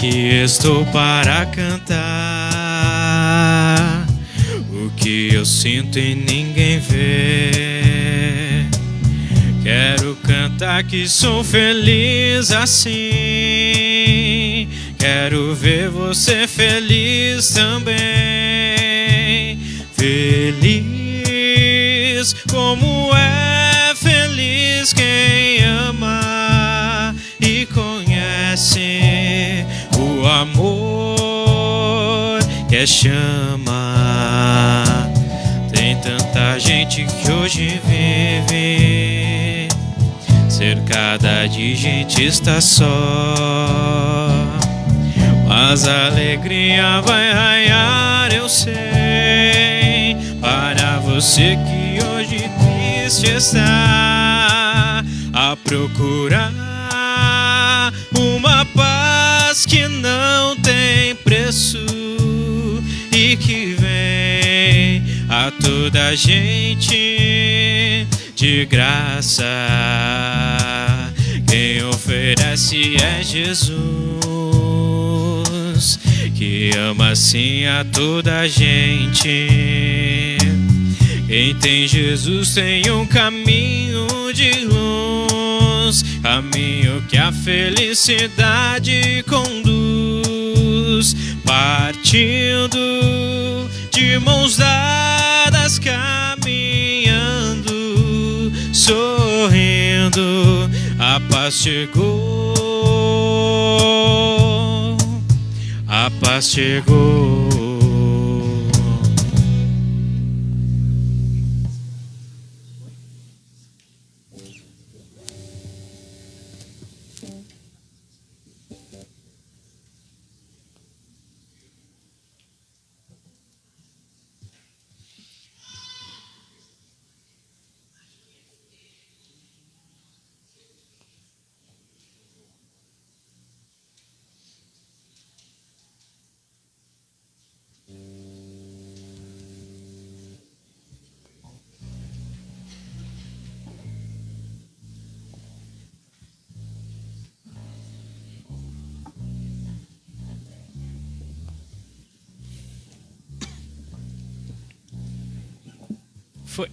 Aqui estou para cantar o que eu sinto e ninguém vê. Quero cantar que sou feliz assim. Quero ver você feliz também. Feliz como é feliz quem ama e conhece o amor que é chama. Tem tanta gente que hoje vive cercada de gente, está só, mas a alegria vai raiar, eu sei, para você que hoje triste está a procurar uma paz que não tem preço e que vem a toda gente de graça. Quem oferece é Jesus, que ama assim a toda gente. Quem tem Jesus tem um caminho de luz, caminho que a felicidade conduz, partindo de mãos dadas, caminhando, sorrindo, a paz chegou, a paz chegou. Foi.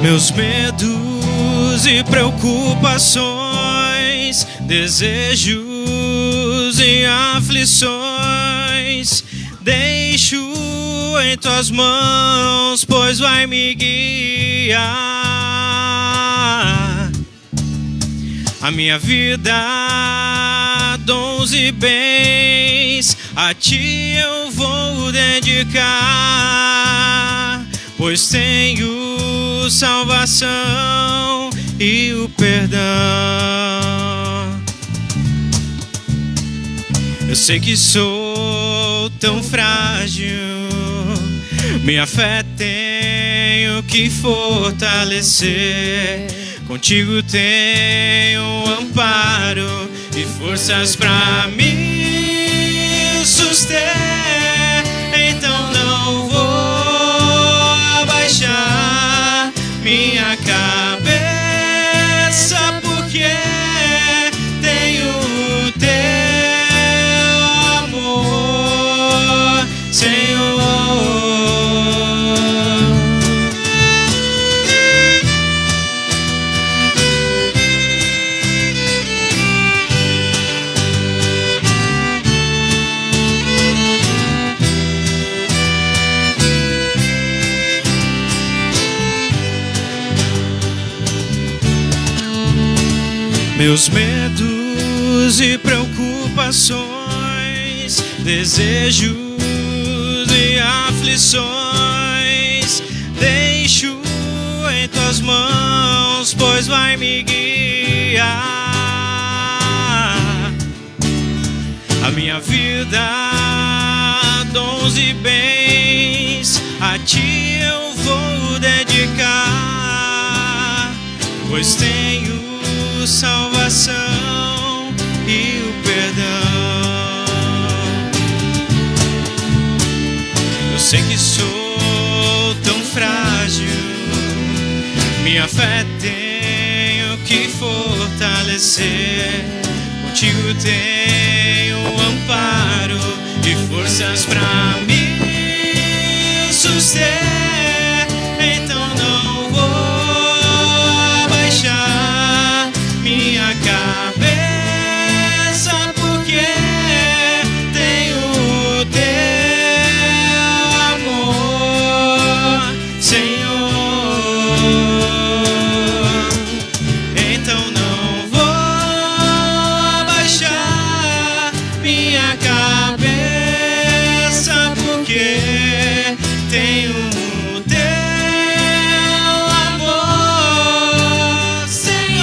Meus medos e preocupações, desejos e aflições, deixo em tuas mãos, pois vai me guiar. A minha vida, dons e bens, a ti eu vou dedicar, pois tenho salvação e o perdão. Eu sei que sou tão frágil, minha fé tenho que fortalecer. Contigo tenho amparo e forças pra me suster. Então não vou abaixar minha cabeça, porque tenho o teu amor, Senhor. Meus medos e preocupações, desejos e aflições, deixo em tuas mãos, pois vai me guiar. minha vida, dons e bens, a ti eu vou dedicar, pois tenho salvação e o perdão. Eu sei que sou tão frágil, minha fé tenho que fortalecer. Contigo tenho amparo e forças pra me suster. Então não vou baixar minha cabeça, porque tenho o teu amor, Senhor. Então não vou baixar minha cabeça, porque tenho o teu amor, Senhor.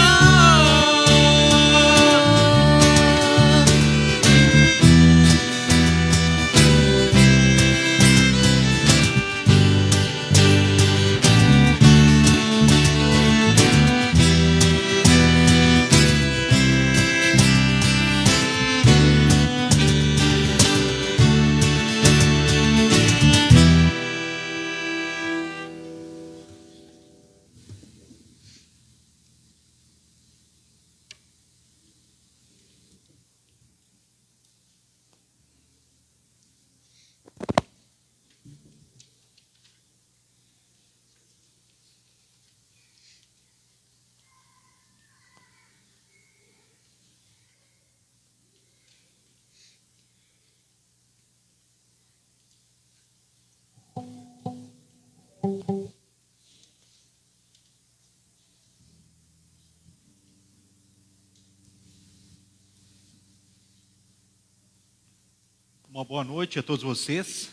Uma boa noite a todos vocês.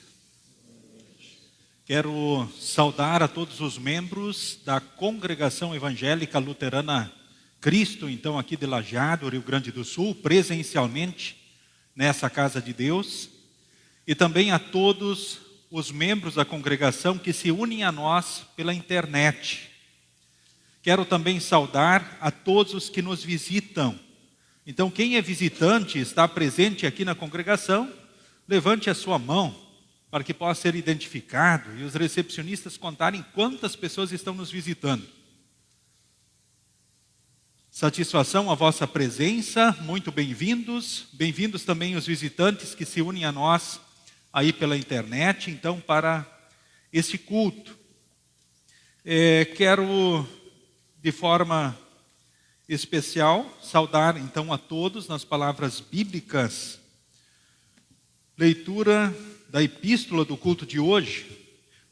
Quero saudar a todos os membros da Congregação Evangélica Luterana Cristo, então aqui de Lajeado, Rio Grande do Sul, presencialmente nessa casa de Deus, e também a todos os membros da congregação que se unem a nós pela internet. Quero também saudar a todos os que nos visitam. Então, quem é visitante, está presente aqui na congregação, levante a sua mão para que possa ser identificado e os recepcionistas contarem quantas pessoas estão nos visitando. Satisfação a vossa presença, muito bem-vindos. Bem-vindos também os visitantes que se unem a nós aí pela internet, então, para este culto. Quero, de forma especial, saudar então a todos nas palavras bíblicas. Leitura da epístola do culto de hoje.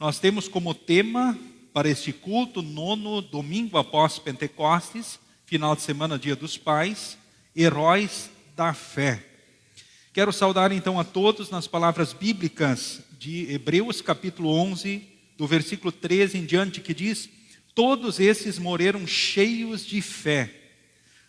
Nós temos como tema para este culto, 9º domingo após Pentecostes, final de semana, Dia dos Pais, heróis da fé. Quero saudar então a todos nas palavras bíblicas de Hebreus capítulo 11, do versículo 13 em diante, que diz: todos esses morreram cheios de fé,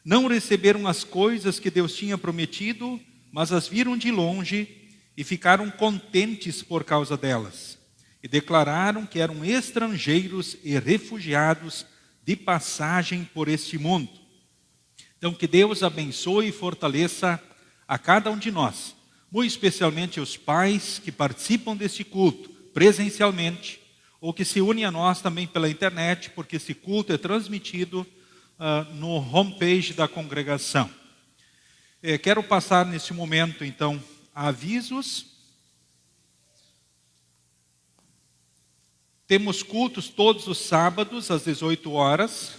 não receberam as coisas que Deus tinha prometido, mas as viram de longe e ficaram contentes por causa delas, e declararam que eram estrangeiros e refugiados de passagem por este mundo. Então, que Deus abençoe e fortaleça a cada um de nós, muito especialmente os pais que participam deste culto presencialmente, ou que se unem a nós também pela internet, porque esse culto é transmitido no homepage da congregação. Quero passar nesse momento, então, avisos. Temos cultos todos os sábados às 18 horas.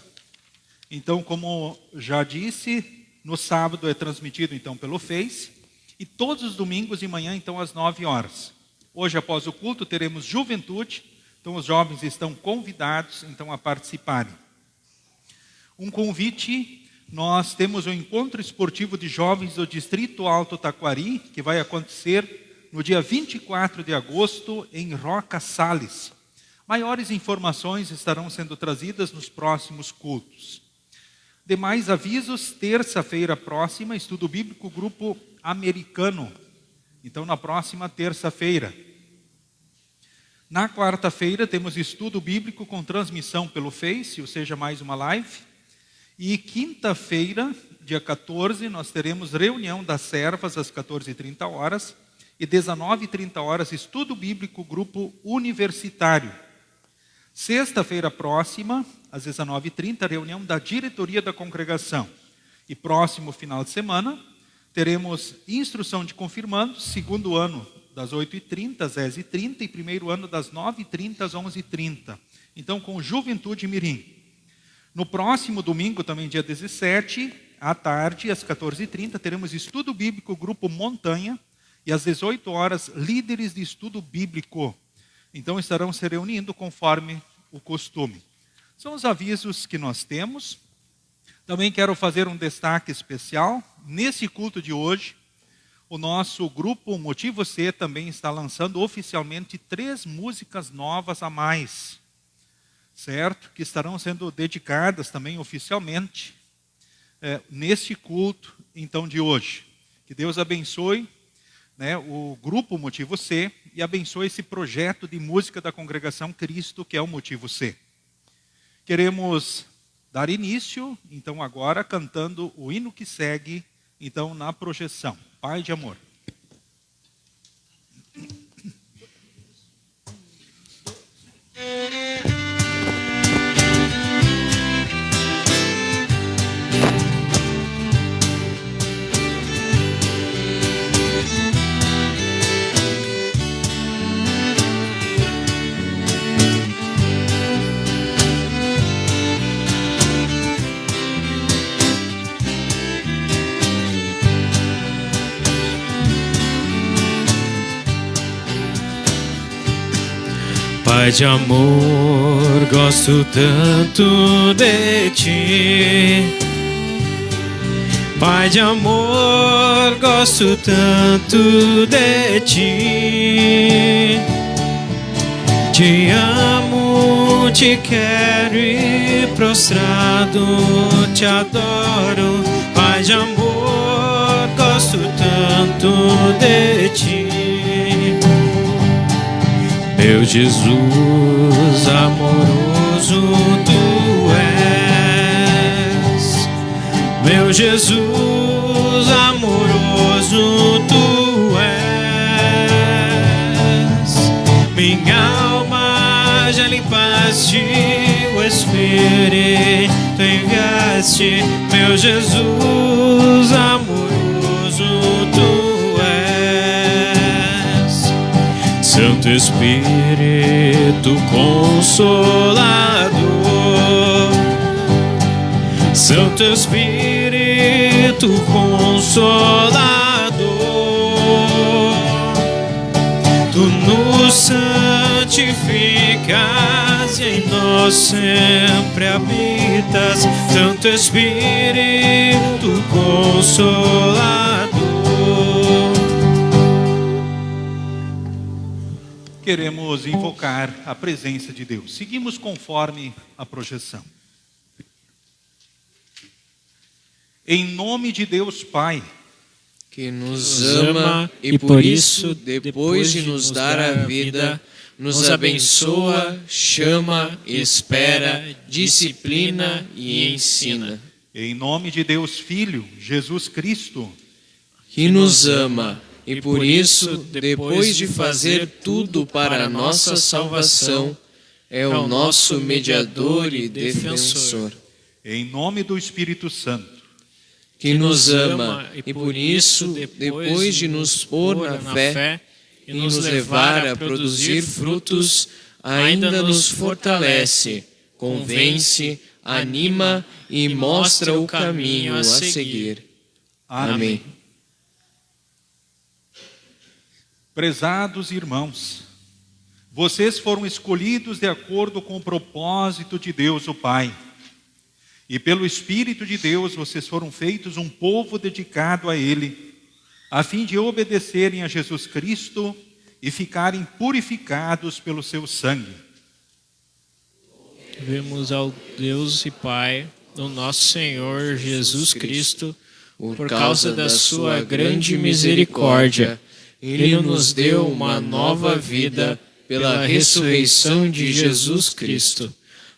Então, como já disse, no sábado é transmitido então pelo Face, e todos os domingos de manhã então às 9 horas. Hoje, após o culto, teremos juventude, então os jovens estão convidados então a participarem. Um convite: nós temos o encontro esportivo de jovens do Distrito Alto Taquari, que vai acontecer no dia 24 de agosto em Roca Sales. Maiores informações estarão sendo trazidas nos próximos cultos. Demais avisos: terça-feira próxima, estudo bíblico grupo americano, Então, na próxima terça-feira. Na quarta-feira, temos estudo bíblico com transmissão pelo Face, ou seja, mais uma live. E quinta-feira, dia 14, nós teremos reunião das servas às 14h30 e 19h30, estudo bíblico, grupo universitário. Sexta-feira próxima, às 19h30, reunião da diretoria da congregação. E próximo final de semana, teremos instrução de confirmandos, segundo ano das 8h30 às 10h30 e primeiro ano das 9h30 às 11h30. Então, com Juventude Mirim. No próximo domingo, também dia 17, à tarde, às 14h30, teremos estudo bíblico, grupo Montanha, e às 18h, líderes de estudo bíblico. Então, estarão se reunindo conforme o costume. São os avisos que nós temos. Também quero fazer um destaque especial. Nesse culto de hoje, o nosso grupo Motivo C também está lançando oficialmente 3 músicas novas a mais, certo? Que estarão sendo dedicadas também oficialmente neste culto, então, de hoje. Que Deus abençoe, né, o grupo Motivo C e abençoe esse projeto de música da Congregação Cristo, que é o Motivo C. Queremos dar início, então, agora, cantando o hino que segue, então, na projeção. Pai de amor. Pai de amor, gosto tanto de ti. Pai de amor, gosto tanto de ti. Te amo, te quero e prostrado te adoro. Pai de amor, gosto tanto de ti. Meu Jesus amoroso tu és, meu Jesus amoroso tu és. Minha alma já limpaste, o Espírito enviaste, meu Jesus amoroso tu Santo Espírito Consolador, Santo Espírito Consolador, Tu nos santificas e em nós sempre habitas, Santo Espírito Consolador. Queremos invocar a presença de Deus. Seguimos conforme a projeção. Em nome de Deus Pai, que nos ama e por isso, depois de nos dar a vida, nos abençoa, chama, espera, disciplina e ensina. Em nome de Deus Filho, Jesus Cristo, que nos ama e por isso, depois de fazer tudo para a nossa salvação, é o nosso mediador e defensor. Em nome do Espírito Santo, que nos ama e por isso, depois de nos pôr na fé e nos levar a produzir frutos, ainda nos fortalece, convence, anima e mostra o caminho a seguir. Amém. Prezados irmãos, vocês foram escolhidos de acordo com o propósito de Deus o Pai. E pelo Espírito de Deus vocês foram feitos um povo dedicado a Ele, a fim de obedecerem a Jesus Cristo e ficarem purificados pelo seu sangue. Vemos ao Deus e Pai do nosso Senhor Jesus Cristo, por causa da sua grande misericórdia, Ele nos deu uma nova vida pela ressurreição de Jesus Cristo.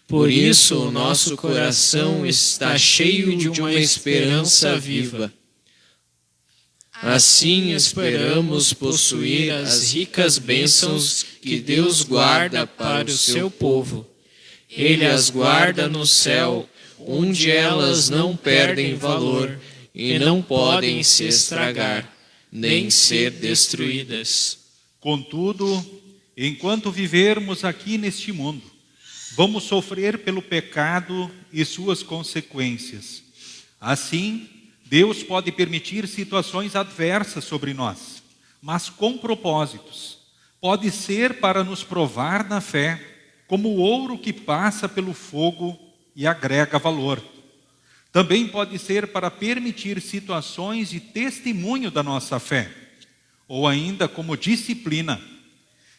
Por isso, o nosso coração está cheio de uma esperança viva. Assim esperamos possuir as ricas bênçãos que Deus guarda para o seu povo. Ele as guarda no céu, onde elas não perdem valor e não podem se estragar, nem ser destruídas. Contudo, enquanto vivermos aqui neste mundo, vamos sofrer pelo pecado e suas consequências. Assim, Deus pode permitir situações adversas sobre nós, mas com propósitos. Pode ser para nos provar na fé, como o ouro que passa pelo fogo e agrega valor. Também pode ser para permitir situações de testemunho da nossa fé, ou ainda como disciplina.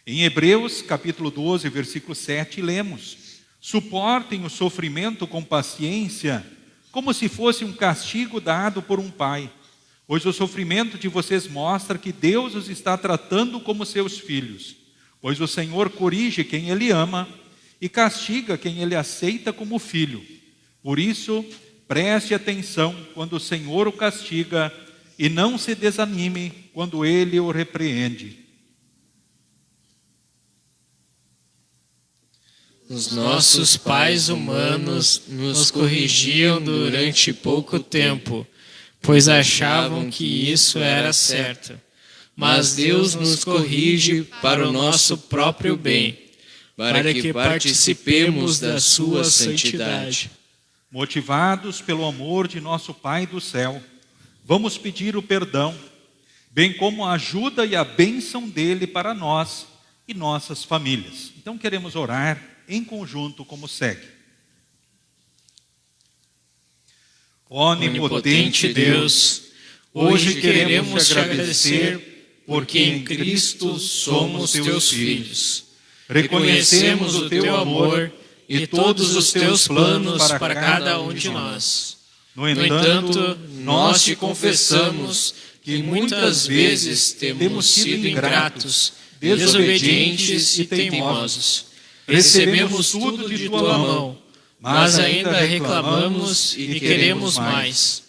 Em Hebreus, capítulo 12, versículo 7, lemos: suportem o sofrimento com paciência, como se fosse um castigo dado por um pai, pois o sofrimento de vocês mostra que Deus os está tratando como seus filhos, pois o Senhor corrige quem Ele ama e castiga quem Ele aceita como filho. Por isso, preste atenção quando o Senhor o castiga e não se desanime quando Ele o repreende. Os nossos pais humanos nos corrigiam durante pouco tempo, pois achavam que isso era certo. Mas Deus nos corrige para o nosso próprio bem, para que participemos da sua santidade. Motivados pelo amor de nosso Pai do céu, vamos pedir o perdão, bem como a ajuda e a bênção dele para nós e nossas famílias. Então queremos orar em conjunto como segue. Onipotente Deus, hoje queremos te agradecer porque em Cristo somos teus filhos. Reconhecemos o teu amor e todos os teus planos para cada um de nós. No entanto, nós te confessamos que muitas vezes temos sido ingratos, desobedientes e teimosos. Recebemos tudo de tua mão, mas ainda reclamamos e queremos mais.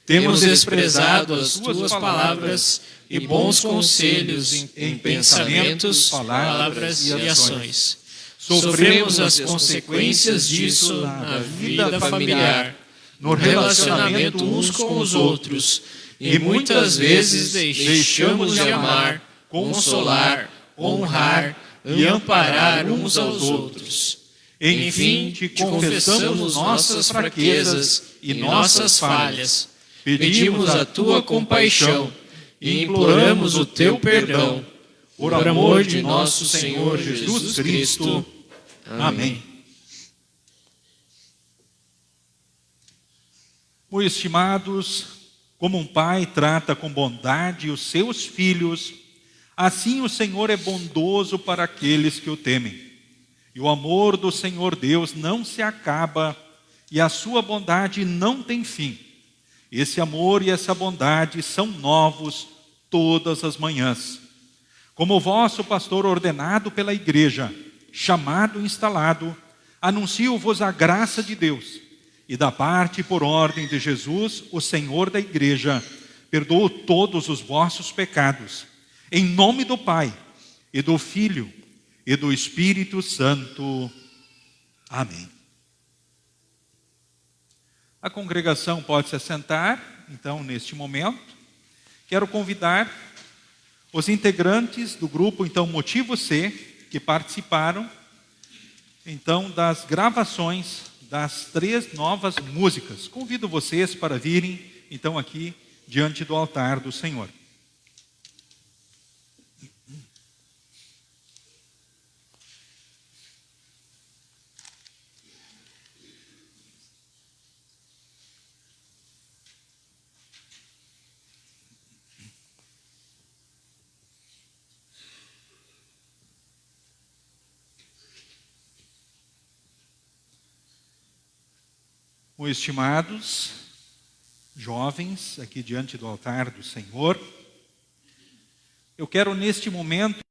Temos desprezado as tuas palavras e bons conselhos em pensamentos, palavras e ações. Sofremos as consequências disso na vida familiar, no relacionamento uns com os outros, e muitas vezes deixamos de amar, consolar, honrar e amparar uns aos outros. Enfim, te confessamos nossas fraquezas e nossas falhas, pedimos a tua compaixão e imploramos o teu perdão, por amor de nosso Senhor Jesus Cristo. Amém. Meus estimados, como um pai trata com bondade os seus filhos, assim o Senhor é bondoso para aqueles que o temem. E o amor do Senhor Deus não se acaba e a sua bondade não tem fim. Esse amor e essa bondade são novos todas as manhãs. Como vosso pastor ordenado pela igreja, chamado e instalado, anuncio-vos a graça de Deus. E da parte por ordem de Jesus, o Senhor da igreja, perdoo todos os vossos pecados. Em nome do Pai, e do Filho, e do Espírito Santo. Amém. A congregação pode se assentar, então, neste momento. Quero convidar os integrantes do grupo, então, Motivo C, que participaram, então, das gravações das 3 novas músicas. Convido vocês para virem, então, aqui, diante do altar do Senhor. Meus estimados jovens, aqui diante do altar do Senhor, Eu quero neste momento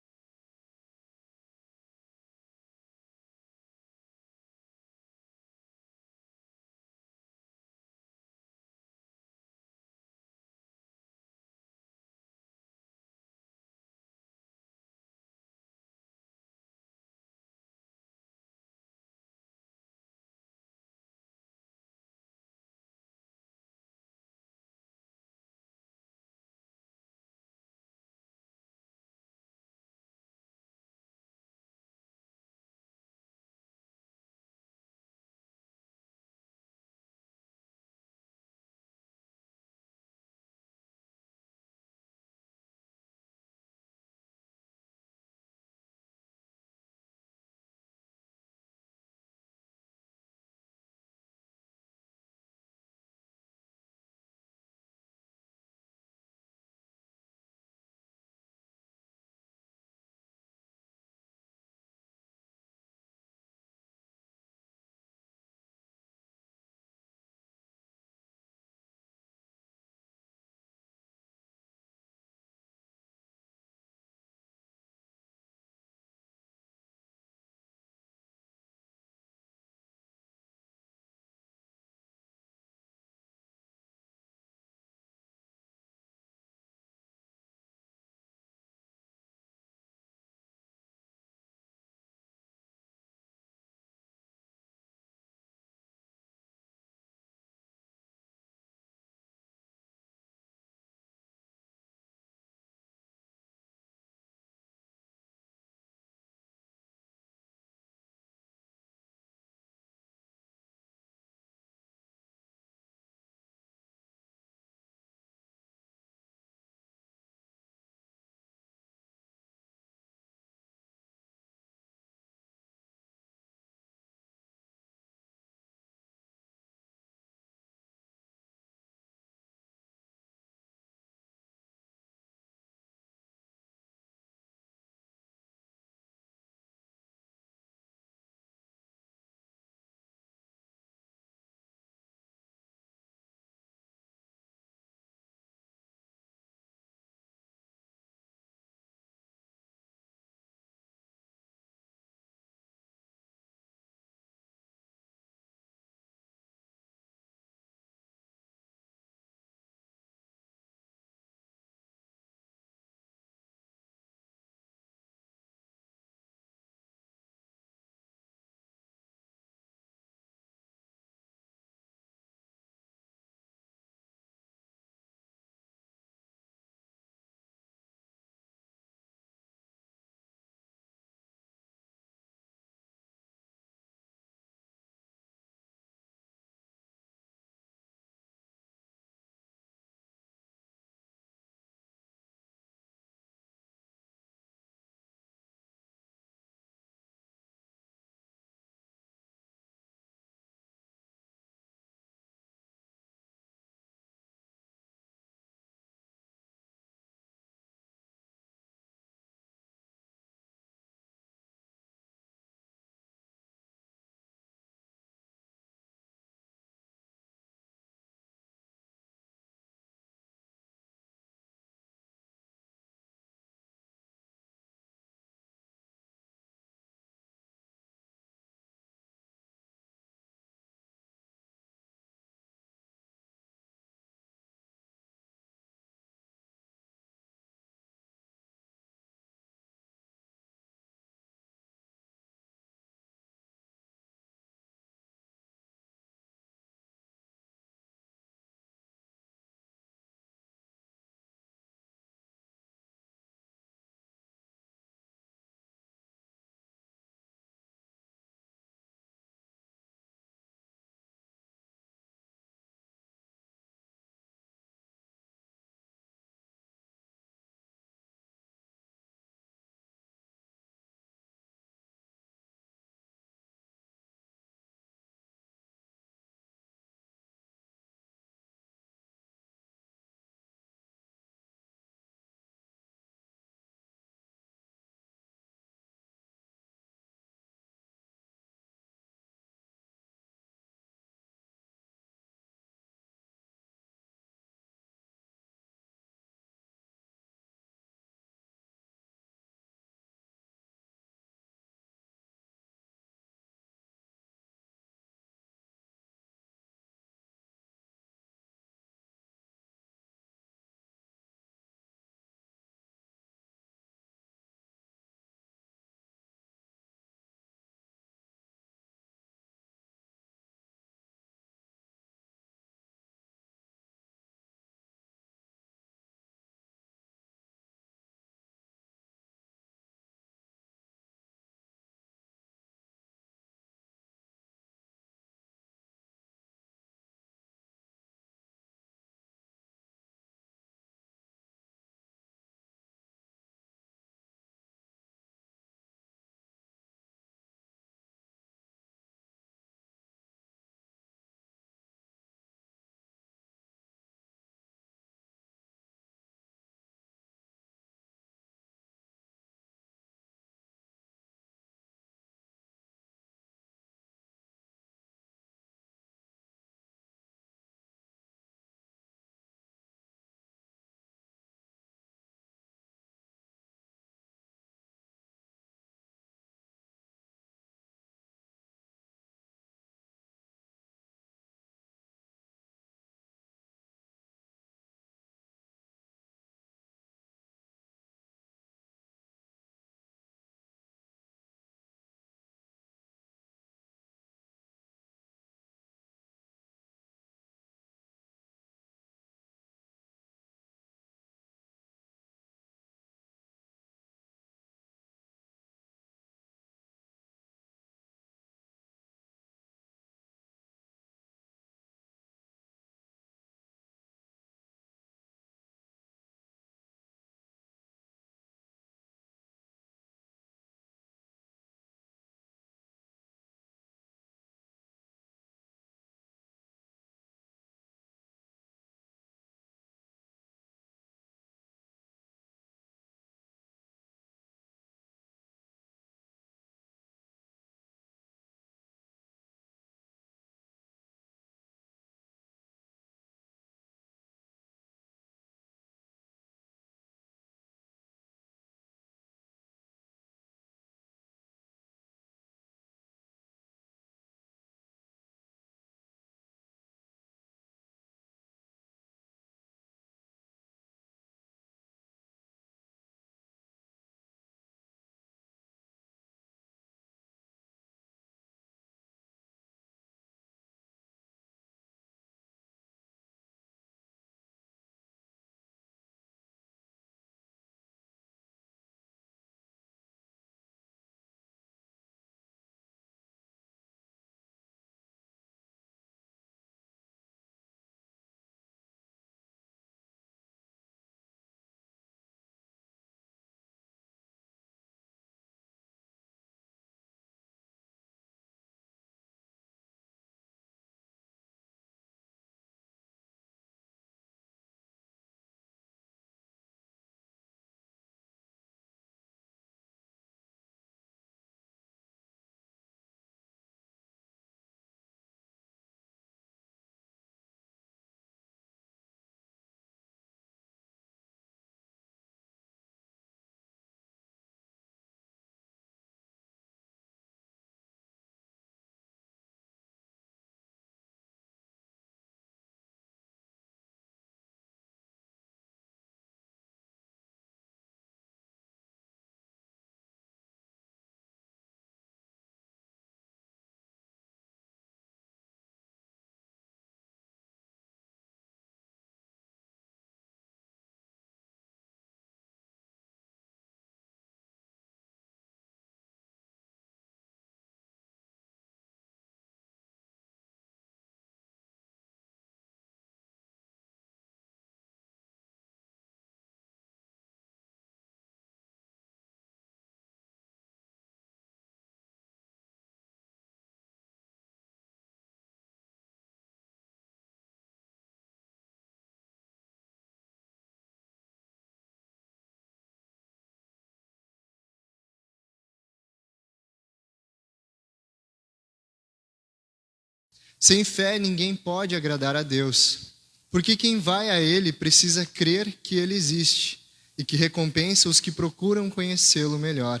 Sem fé ninguém pode agradar a Deus, porque quem vai a Ele precisa crer que Ele existe e que recompensa os que procuram conhecê-lo melhor.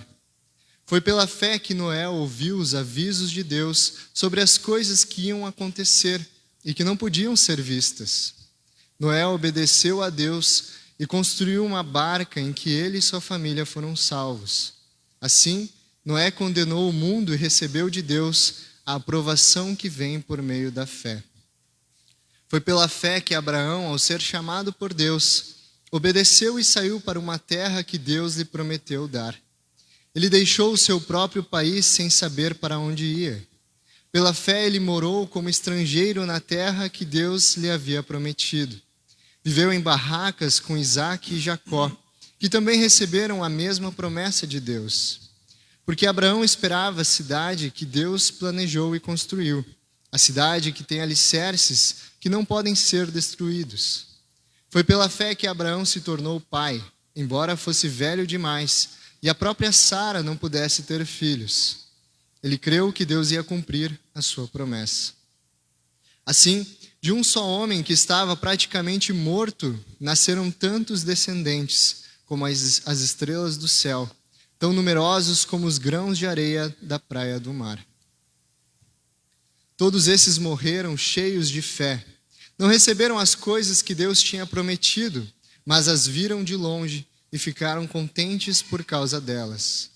Foi pela fé que Noé ouviu os avisos de Deus sobre as coisas que iam acontecer e que não podiam ser vistas. Noé obedeceu a Deus e construiu uma barca em que ele e sua família foram salvos. Assim, Noé condenou o mundo e recebeu de Deus a aprovação que vem por meio da fé. Foi pela fé que Abraão, ao ser chamado por Deus, obedeceu e saiu para uma terra que Deus lhe prometeu dar. Ele deixou o seu próprio país sem saber para onde ia. Pela fé ele morou como estrangeiro na terra que Deus lhe havia prometido. Viveu em barracas com Isaque e Jacó, que também receberam a mesma promessa de Deus. Porque Abraão esperava a cidade que Deus planejou e construiu, a cidade que tem alicerces que não podem ser destruídos. Foi pela fé que Abraão se tornou pai, embora fosse velho demais, e a própria Sara não pudesse ter filhos. Ele creu que Deus ia cumprir a sua promessa. Assim, de um só homem que estava praticamente morto, nasceram tantos descendentes como as estrelas do céu, tão numerosos como os grãos de areia da praia do mar. Todos esses morreram cheios de fé. Não receberam as coisas que Deus tinha prometido, mas as viram de longe e ficaram contentes por causa delas.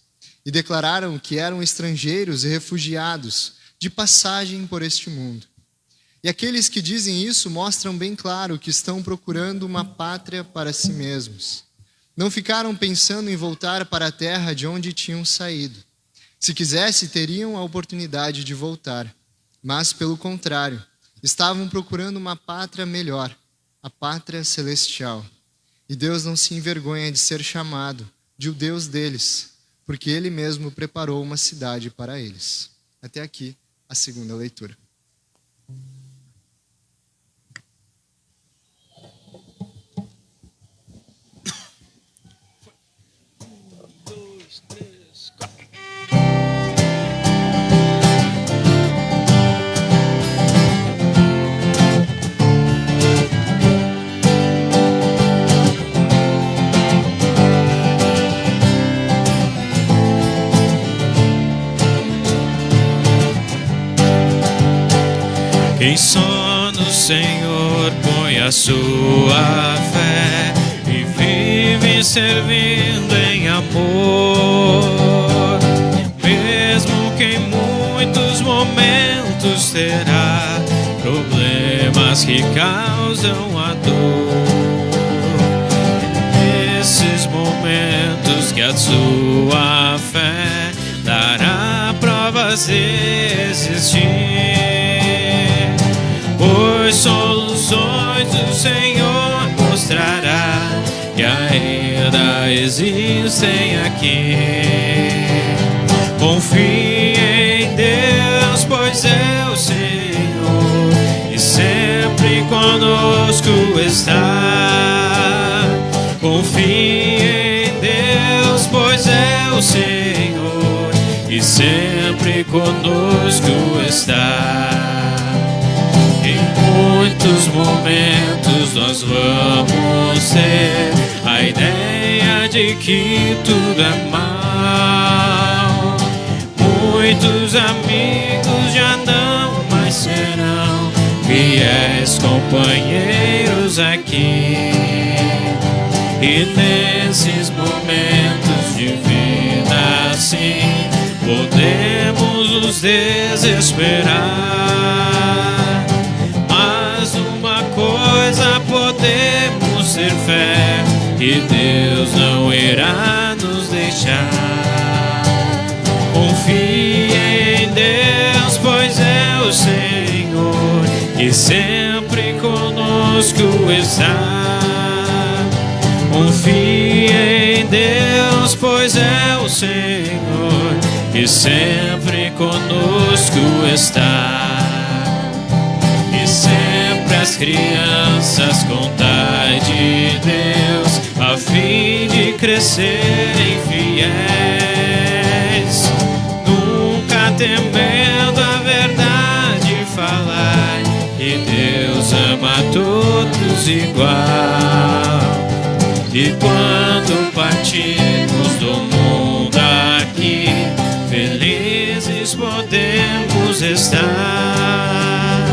E declararam que eram estrangeiros e refugiados, de passagem por este mundo. E aqueles que dizem isso mostram bem claro que estão procurando uma pátria para si mesmos. Não ficaram pensando em voltar para a terra de onde tinham saído. Se quisesse, teriam a oportunidade de voltar. Mas, pelo contrário, estavam procurando uma pátria melhor, a pátria celestial. E Deus não se envergonha de ser chamado de o Deus deles, porque Ele mesmo preparou uma cidade para eles. Até aqui, a segunda leitura. Quem só no Senhor põe a sua fé e vive servindo em amor, mesmo que em muitos momentos terá problemas que causam a dor. Nesses momentos que a sua fé dará provas de existir, pois soluções o Senhor mostrará que ainda existem aqui. Confie em Deus, pois é o Senhor e sempre conosco está. Confie em Deus, pois é o Senhor e sempre conosco está. Em muitos momentos nós vamos ter a ideia de que tudo é mal. Muitos amigos já não mais serão fiéis companheiros aqui. E nesses momentos de vida assim podemos nos desesperar. Mas uma coisa podemos ter fé, que Deus não irá nos deixar. Confie em Deus, pois é o Senhor que sempre conosco está. Confie em Deus, pois é o Senhor que sempre conosco está. E sempre as crianças contar de Deus, a fim de crescerem fiéis, nunca temendo a verdade falar. Deus igual. E quando partirmos do mundo aqui, felizes podemos estar.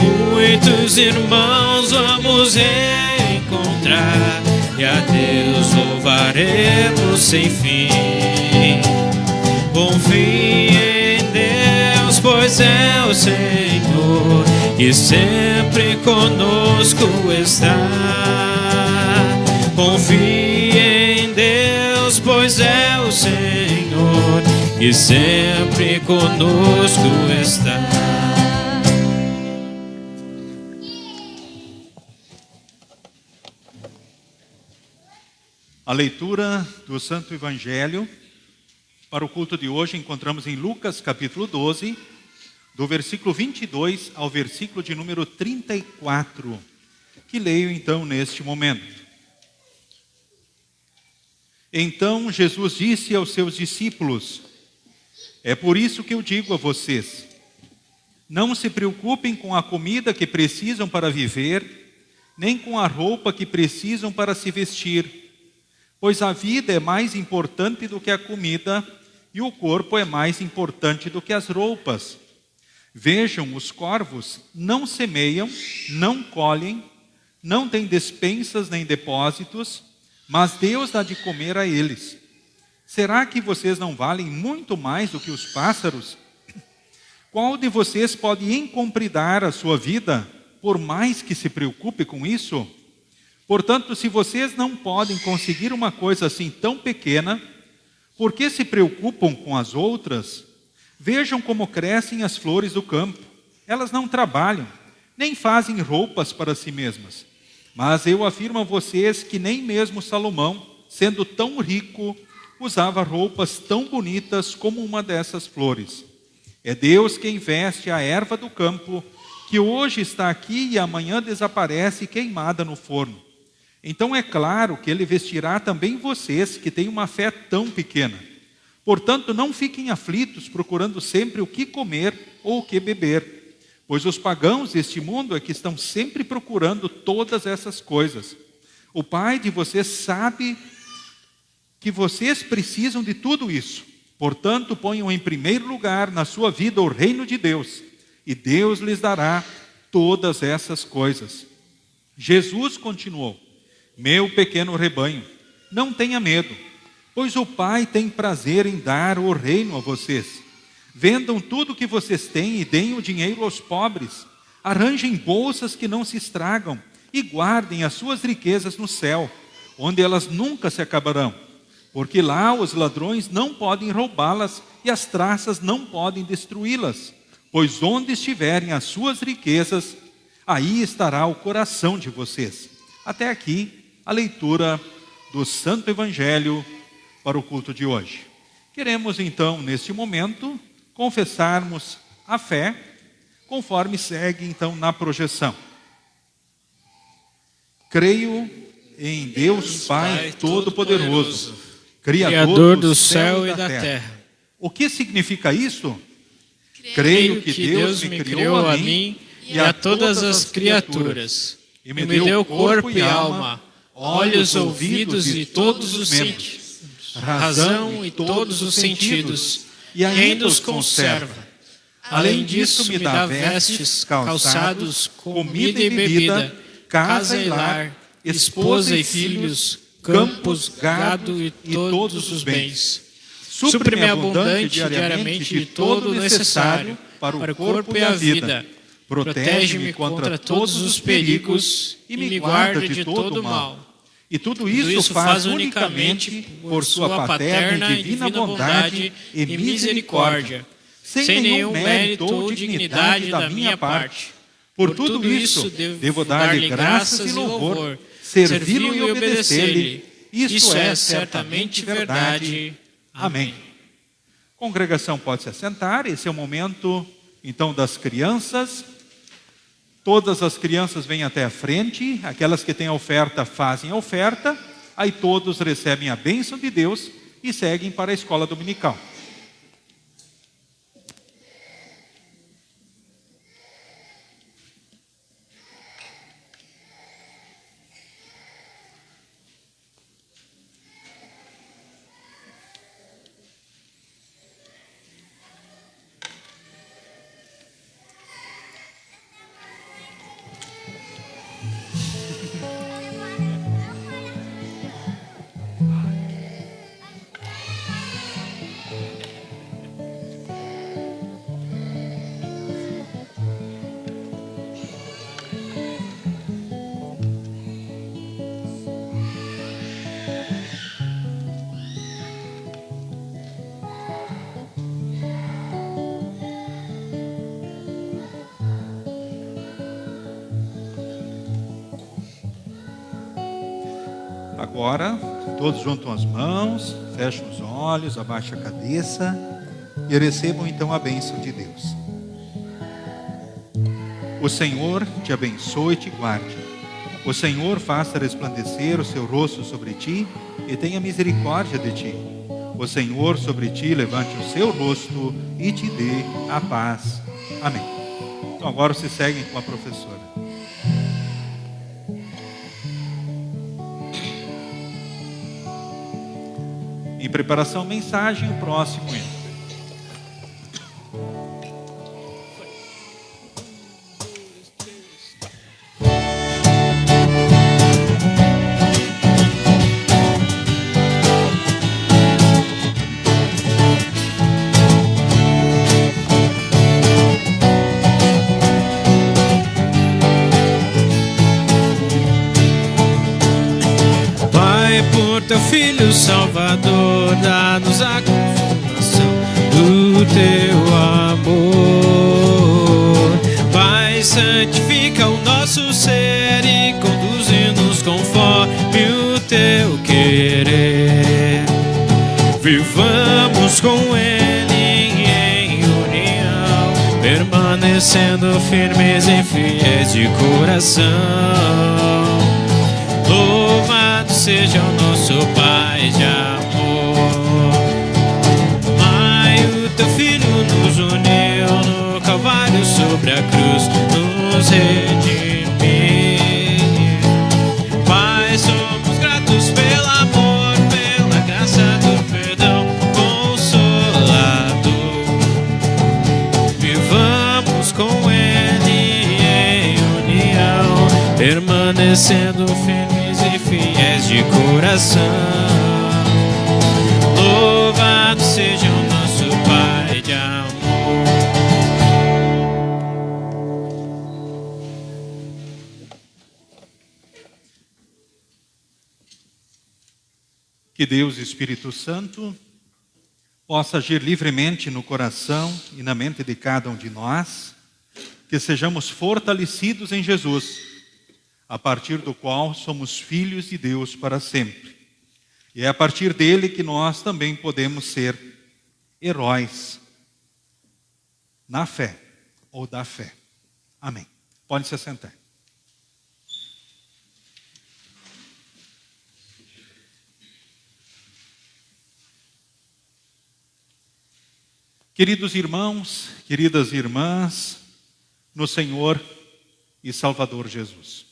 Muitos irmãos vamos encontrar, e a Deus louvaremos sem fim. Confie em Deus, pois é o Senhor, e sempre conosco está. Confie em Deus, pois é o Senhor, e sempre conosco está. A leitura do Santo Evangelho para o culto de hoje encontramos em Lucas capítulo 12, do versículo 22 ao versículo de número 34, que leio então neste momento. Então Jesus disse aos seus discípulos: é por isso que eu digo a vocês, não se preocupem com a comida que precisam para viver, nem com a roupa que precisam para se vestir. Pois a vida é mais importante do que a comida, e o corpo é mais importante do que as roupas. Vejam, os corvos não semeiam, não colhem, não têm despensas nem depósitos, mas Deus dá de comer a eles. Será que vocês não valem muito mais do que os pássaros? Qual de vocês pode encompridar a sua vida, por mais que se preocupe com isso? Portanto, se vocês não podem conseguir uma coisa assim tão pequena, por que se preocupam com as outras? Vejam como crescem as flores do campo. Elas não trabalham, nem fazem roupas para si mesmas. Mas eu afirmo a vocês que nem mesmo Salomão, sendo tão rico, usava roupas tão bonitas como uma dessas flores. É Deus quem veste a erva do campo, que hoje está aqui e amanhã desaparece queimada no forno. Então é claro que Ele vestirá também vocês, que têm uma fé tão pequena. Portanto, não fiquem aflitos, procurando sempre o que comer ou o que beber, pois os pagãos deste mundo é que estão sempre procurando todas essas coisas. O Pai de vocês sabe que vocês precisam de tudo isso. Portanto, ponham em primeiro lugar na sua vida o reino de Deus, e Deus lhes dará todas essas coisas. Jesus continuou: meu pequeno rebanho, não tenha medo, pois o Pai tem prazer em dar o reino a vocês. Vendam tudo o que vocês têm e deem o dinheiro aos pobres. Arranjem bolsas que não se estragam e guardem as suas riquezas no céu, onde elas nunca se acabarão. Porque lá os ladrões não podem roubá-las e as traças não podem destruí-las. Pois onde estiverem as suas riquezas, aí estará o coração de vocês. Até aqui a leitura do Santo Evangelho para o culto de hoje. Queremos então, neste momento, confessarmos a fé, conforme segue então na projeção. Creio em Deus Pai Todo-Poderoso, Criador do céu e da terra. O que significa isso? Creio que Deus me criou a mim e a todas as criaturas, e me deu corpo e alma, olhos, ouvidos e todos os sentidos, razão e todos os sentidos, e ainda os conserva. Além disso, me dá vestes, calçados, comida e bebida, casa e lar, esposa e filhos, campos, gado e todos os bens. Supre-me abundante diariamente de todo o necessário para o corpo e a vida. Protege-me contra todos os perigos e me guarda de todo o mal. E tudo isso faz unicamente por sua paterna e divina bondade e misericórdia, sem nenhum mérito ou dignidade da minha parte. Por tudo isso, devo dar-lhe graças e louvor, servi-lo e obedecer-lhe. Isso é certamente verdade. Amém. Congregação pode se assentar. Esse é o momento, então, das crianças. Todas as crianças vêm até a frente. Aquelas que têm a oferta fazem a oferta. Aí todos recebem a bênção de Deus e seguem para a escola dominical. Agora, todos juntam as mãos, fecham os olhos, abaixam a cabeça e recebam então a bênção de Deus. O Senhor te abençoe e te guarde. O Senhor faça resplandecer o seu rosto sobre ti e tenha misericórdia de ti. O Senhor sobre ti levante o seu rosto e te dê a paz. Amém. Então agora se seguem com a professora. Em preparação à mensagem, o próximo hino. Teu Filho Salvador, dá-nos a consolação do teu amor. Pai, santifica o nosso ser e conduze-nos conforme o teu querer. Vivamos com Ele em união, permanecendo firmes e fiéis de coração. Louvado seja o nosso Pai de amor. Pai, o teu Filho nos uniu no Calvário sobre a cruz, nos redimir. Pai, somos gratos pelo amor, pela graça do perdão consolador. Vivamos com Ele em união, permanecendo firmes e fiéis de coração. Louvado seja o nosso Pai de amor. Que Deus, Espírito Santo, possa agir livremente no coração e na mente de cada um de nós, que sejamos fortalecidos em Jesus, a partir do qual somos filhos de Deus para sempre. E é a partir dele que nós também podemos ser heróis na fé ou da fé. Amém. Pode se assentar. Queridos irmãos, queridas irmãs, no Senhor e Salvador Jesus.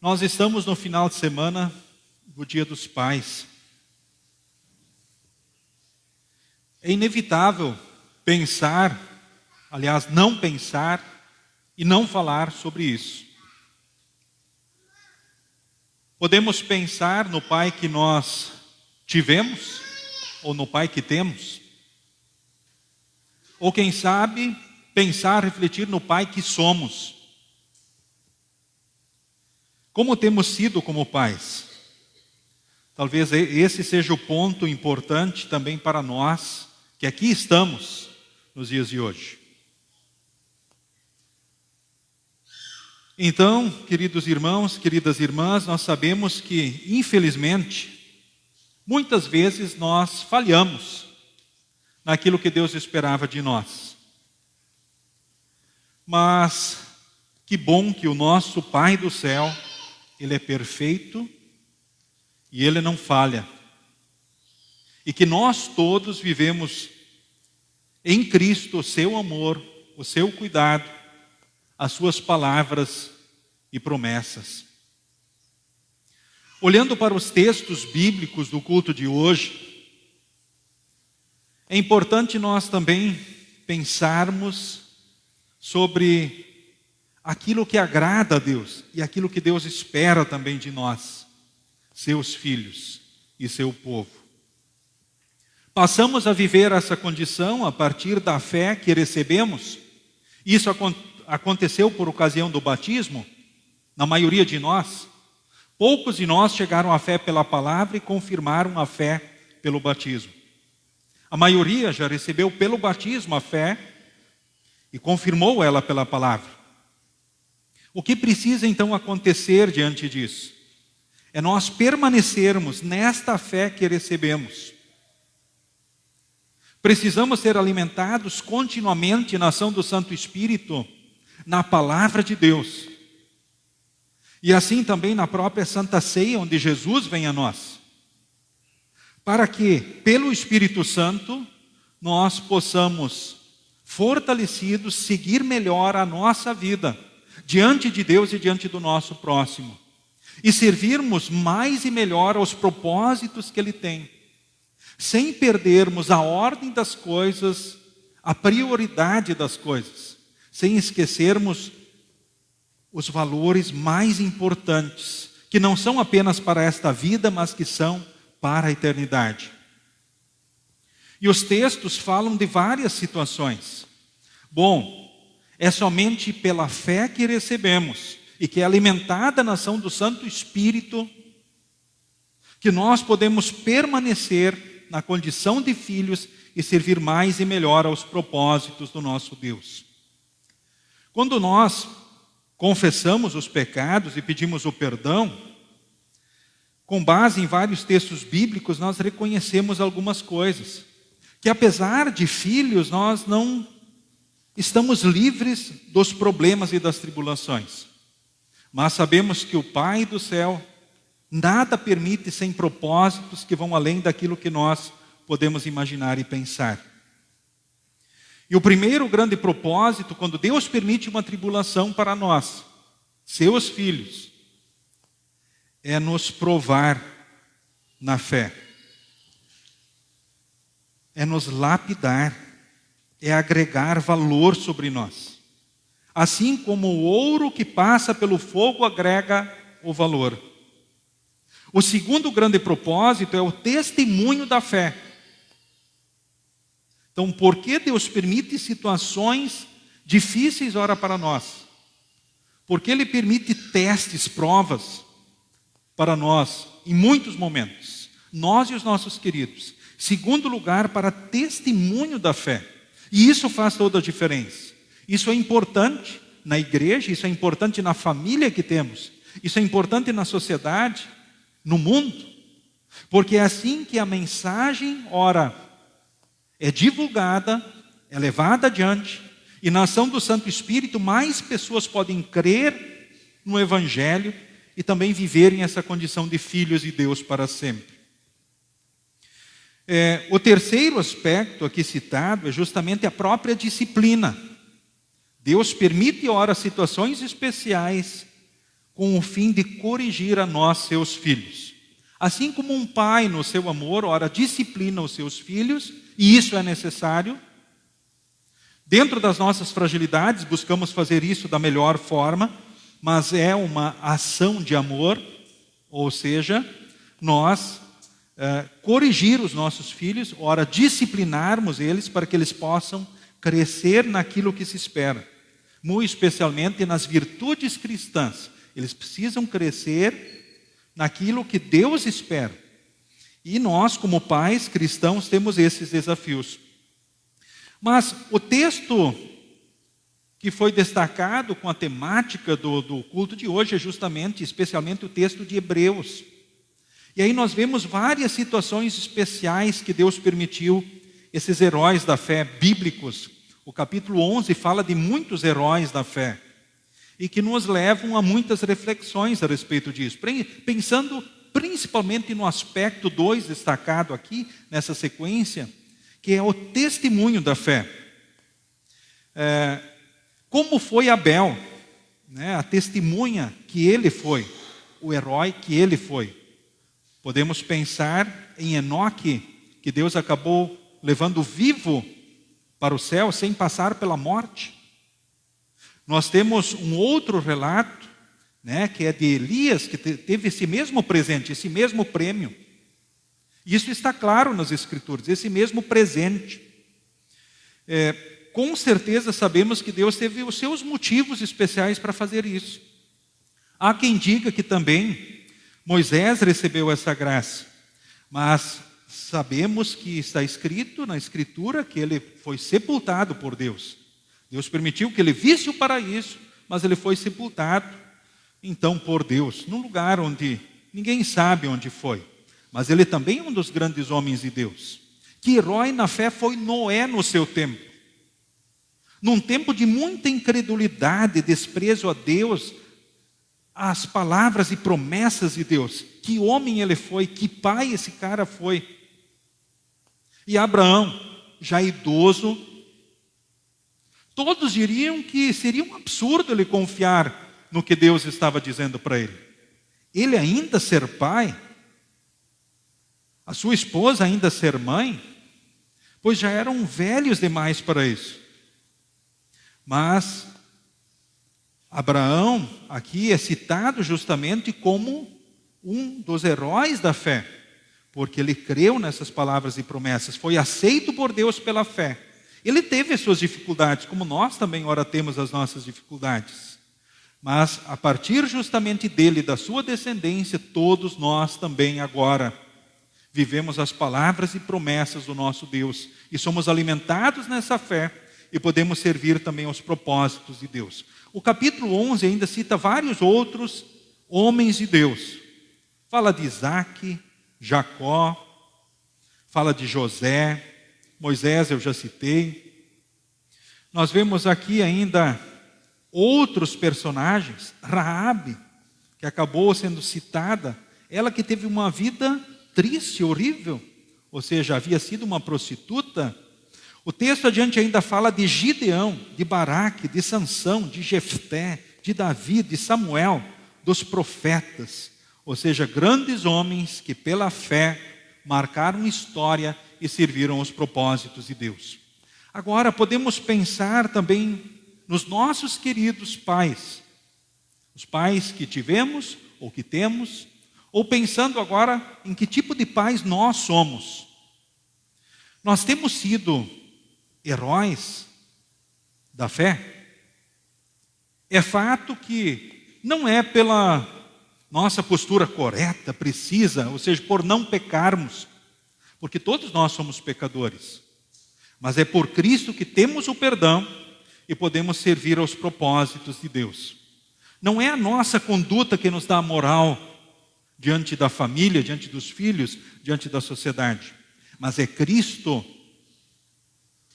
Nós estamos no final de semana do Dia dos Pais. É inevitável pensar, aliás, não pensar e não falar sobre isso. Podemos pensar no pai que nós tivemos ou no pai que temos. Ou quem sabe, pensar, refletir no pai que somos. Como temos sido como pais? Talvez esse seja o ponto importante também para nós, que aqui estamos nos dias de hoje. Então, queridos irmãos, queridas irmãs, nós sabemos que, infelizmente, muitas vezes nós falhamos naquilo que Deus esperava de nós. Mas que bom que o nosso Pai do céu, Ele é perfeito e Ele não falha. E que nós todos vivemos em Cristo o seu amor, o seu cuidado, as suas palavras e promessas. Olhando para os textos bíblicos do culto de hoje, é importante nós também pensarmos sobre aquilo que agrada a Deus e aquilo que Deus espera também de nós, seus filhos e seu povo. Passamos a viver essa condição a partir da fé que recebemos. Isso aconteceu por ocasião do batismo, na maioria de nós. Poucos de nós chegaram à fé pela palavra e confirmaram a fé pelo batismo. A maioria já recebeu pelo batismo a fé e confirmou ela pela palavra. O que precisa então acontecer diante disso? É nós permanecermos nesta fé que recebemos. Precisamos ser alimentados continuamente na ação do Santo Espírito, na palavra de Deus. E assim também na própria Santa Ceia, onde Jesus vem a nós. Para que, pelo Espírito Santo, nós possamos, fortalecidos, seguir melhor a nossa vida, diante de Deus e diante do nosso próximo. E servirmos mais e melhor aos propósitos que Ele tem, sem perdermos a ordem das coisas, a prioridade das coisas, sem esquecermos os valores mais importantes, que não são apenas para esta vida, mas que são para a eternidade. E os textos falam de várias situações. Bom, é somente pela fé que recebemos e que é alimentada na ação do Santo Espírito que nós podemos permanecer na condição de filhos e servir mais e melhor aos propósitos do nosso Deus. Quando nós confessamos os pecados e pedimos o perdão, com base em vários textos bíblicos, nós reconhecemos algumas coisas. Que apesar de filhos, nós não estamos livres dos problemas e das tribulações. Mas sabemos que o Pai do céu nada permite sem propósitos que vão além daquilo que nós podemos imaginar e pensar. E o primeiro grande propósito, quando Deus permite uma tribulação para nós, seus filhos, é nos provar na fé. É nos lapidar, é agregar valor sobre nós. Assim como o ouro que passa pelo fogo agrega o valor. O segundo grande propósito é o testemunho da fé. Então, por que Deus permite situações difíceis, ora, para nós? Porque Ele permite testes, provas para nós, em muitos momentos, nós e os nossos queridos. Segundo lugar, para testemunho da fé. E isso faz toda a diferença. Isso é importante na igreja, isso é importante na família que temos, isso é importante na sociedade, no mundo, porque é assim que a mensagem, ora, é divulgada, é levada adiante, e na ação do Santo Espírito, mais pessoas podem crer no Evangelho e também viverem essa condição de filhos de Deus para sempre. O terceiro aspecto aqui citado é justamente a própria disciplina. Deus permite, ora, situações especiais com o fim de corrigir a nós, seus filhos. Assim como um pai, no seu amor, ora, disciplina os seus filhos, e isso é necessário. Dentro das nossas fragilidades, buscamos fazer isso da melhor forma, mas é uma ação de amor, ou seja, nós corrigir os nossos filhos, ora, disciplinarmos eles para que eles possam crescer naquilo que se espera, muito especialmente nas virtudes cristãs. Eles precisam crescer naquilo que Deus espera. E nós, como pais cristãos, temos esses desafios. Mas o texto que foi destacado com a temática do culto de hoje é justamente, especialmente o texto de Hebreus. E aí nós vemos várias situações especiais que Deus permitiu, esses heróis da fé bíblicos. O capítulo 11 fala de muitos heróis da fé e que nos levam a muitas reflexões a respeito disso. Pensando principalmente no aspecto 2 destacado aqui, nessa sequência, que é o testemunho da fé. Como foi Abel, né? A testemunha que ele foi, o herói que ele foi. Podemos pensar em Enoque, que Deus acabou levando vivo para o céu sem passar pela morte. Nós temos um outro relato, né, que é de Elias, que teve esse mesmo presente, esse mesmo prêmio. Isso está claro nas Escrituras, esse mesmo presente. Com certeza sabemos que Deus teve os seus motivos especiais para fazer isso. Há quem diga que também Moisés recebeu essa graça, mas sabemos que está escrito na Escritura que ele foi sepultado por Deus. Deus permitiu que ele visse o paraíso, mas ele foi sepultado, então, por Deus, num lugar onde ninguém sabe onde foi. Mas ele também é um dos grandes homens de Deus. Que herói na fé foi Noé no seu tempo. Num tempo de muita incredulidade, desprezo a Deus, às palavras e promessas de Deus. Que homem ele foi, que pai esse cara foi. E Abraão, já idoso, todos diriam que seria um absurdo ele confiar no que Deus estava dizendo para ele. Ele ainda ser pai, a sua esposa ainda ser mãe, pois já eram velhos demais para isso. Mas Abraão aqui é citado justamente como um dos heróis da fé, porque ele creu nessas palavras e promessas, foi aceito por Deus pela fé. Ele teve as suas dificuldades, como nós também ora temos as nossas dificuldades. Mas a partir justamente dele, da sua descendência, todos nós também agora vivemos as palavras e promessas do nosso Deus e somos alimentados nessa fé e podemos servir também aos propósitos de Deus. O capítulo 11 ainda cita vários outros homens de Deus. Fala de Isaac, Jacó, fala de José, Moisés eu já citei. Nós vemos aqui ainda outros personagens, Raabe, que acabou sendo citada, ela que teve uma vida triste, horrível, ou seja, havia sido uma prostituta. O texto adiante ainda fala de Gideão, de Baraque, de Sansão, de Jefté, de Davi, de Samuel, dos profetas, ou seja, grandes homens que pela fé marcaram história e serviram aos propósitos de Deus. Agora podemos pensar também nos nossos queridos pais, os pais que tivemos ou que temos, ou pensando agora em que tipo de pais nós somos. Nós temos sido heróis da fé? É fato que não é pela nossa postura correta, precisa, ou seja, por não pecarmos, porque todos nós somos pecadores, mas é por Cristo que temos o perdão e podemos servir aos propósitos de Deus. Não é a nossa conduta que nos dá a moral diante da família, diante dos filhos, diante da sociedade, mas é Cristo,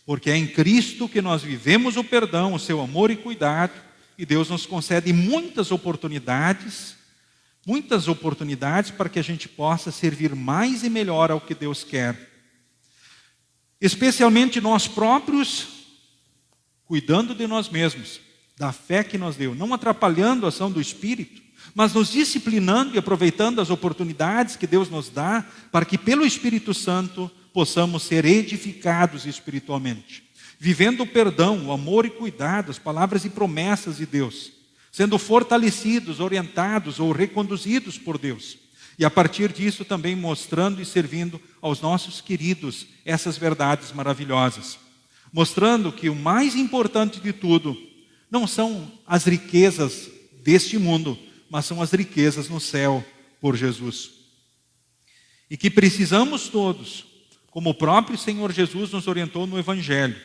porque é em Cristo que nós vivemos o perdão, o seu amor e cuidado, e Deus nos concede muitas oportunidades para que a gente possa servir mais e melhor ao que Deus quer. Especialmente nós próprios, cuidando de nós mesmos, da fé que nos deu, não atrapalhando a ação do Espírito, mas nos disciplinando e aproveitando as oportunidades que Deus nos dá, para que pelo Espírito Santo possamos ser edificados espiritualmente, vivendo o perdão, o amor e cuidado, as palavras e promessas de Deus, sendo fortalecidos, orientados ou reconduzidos por Deus, e a partir disso também mostrando e servindo aos nossos queridos essas verdades maravilhosas, mostrando que o mais importante de tudo não são as riquezas deste mundo, mas são as riquezas no céu por Jesus. E que precisamos todos, como o próprio Senhor Jesus nos orientou no Evangelho,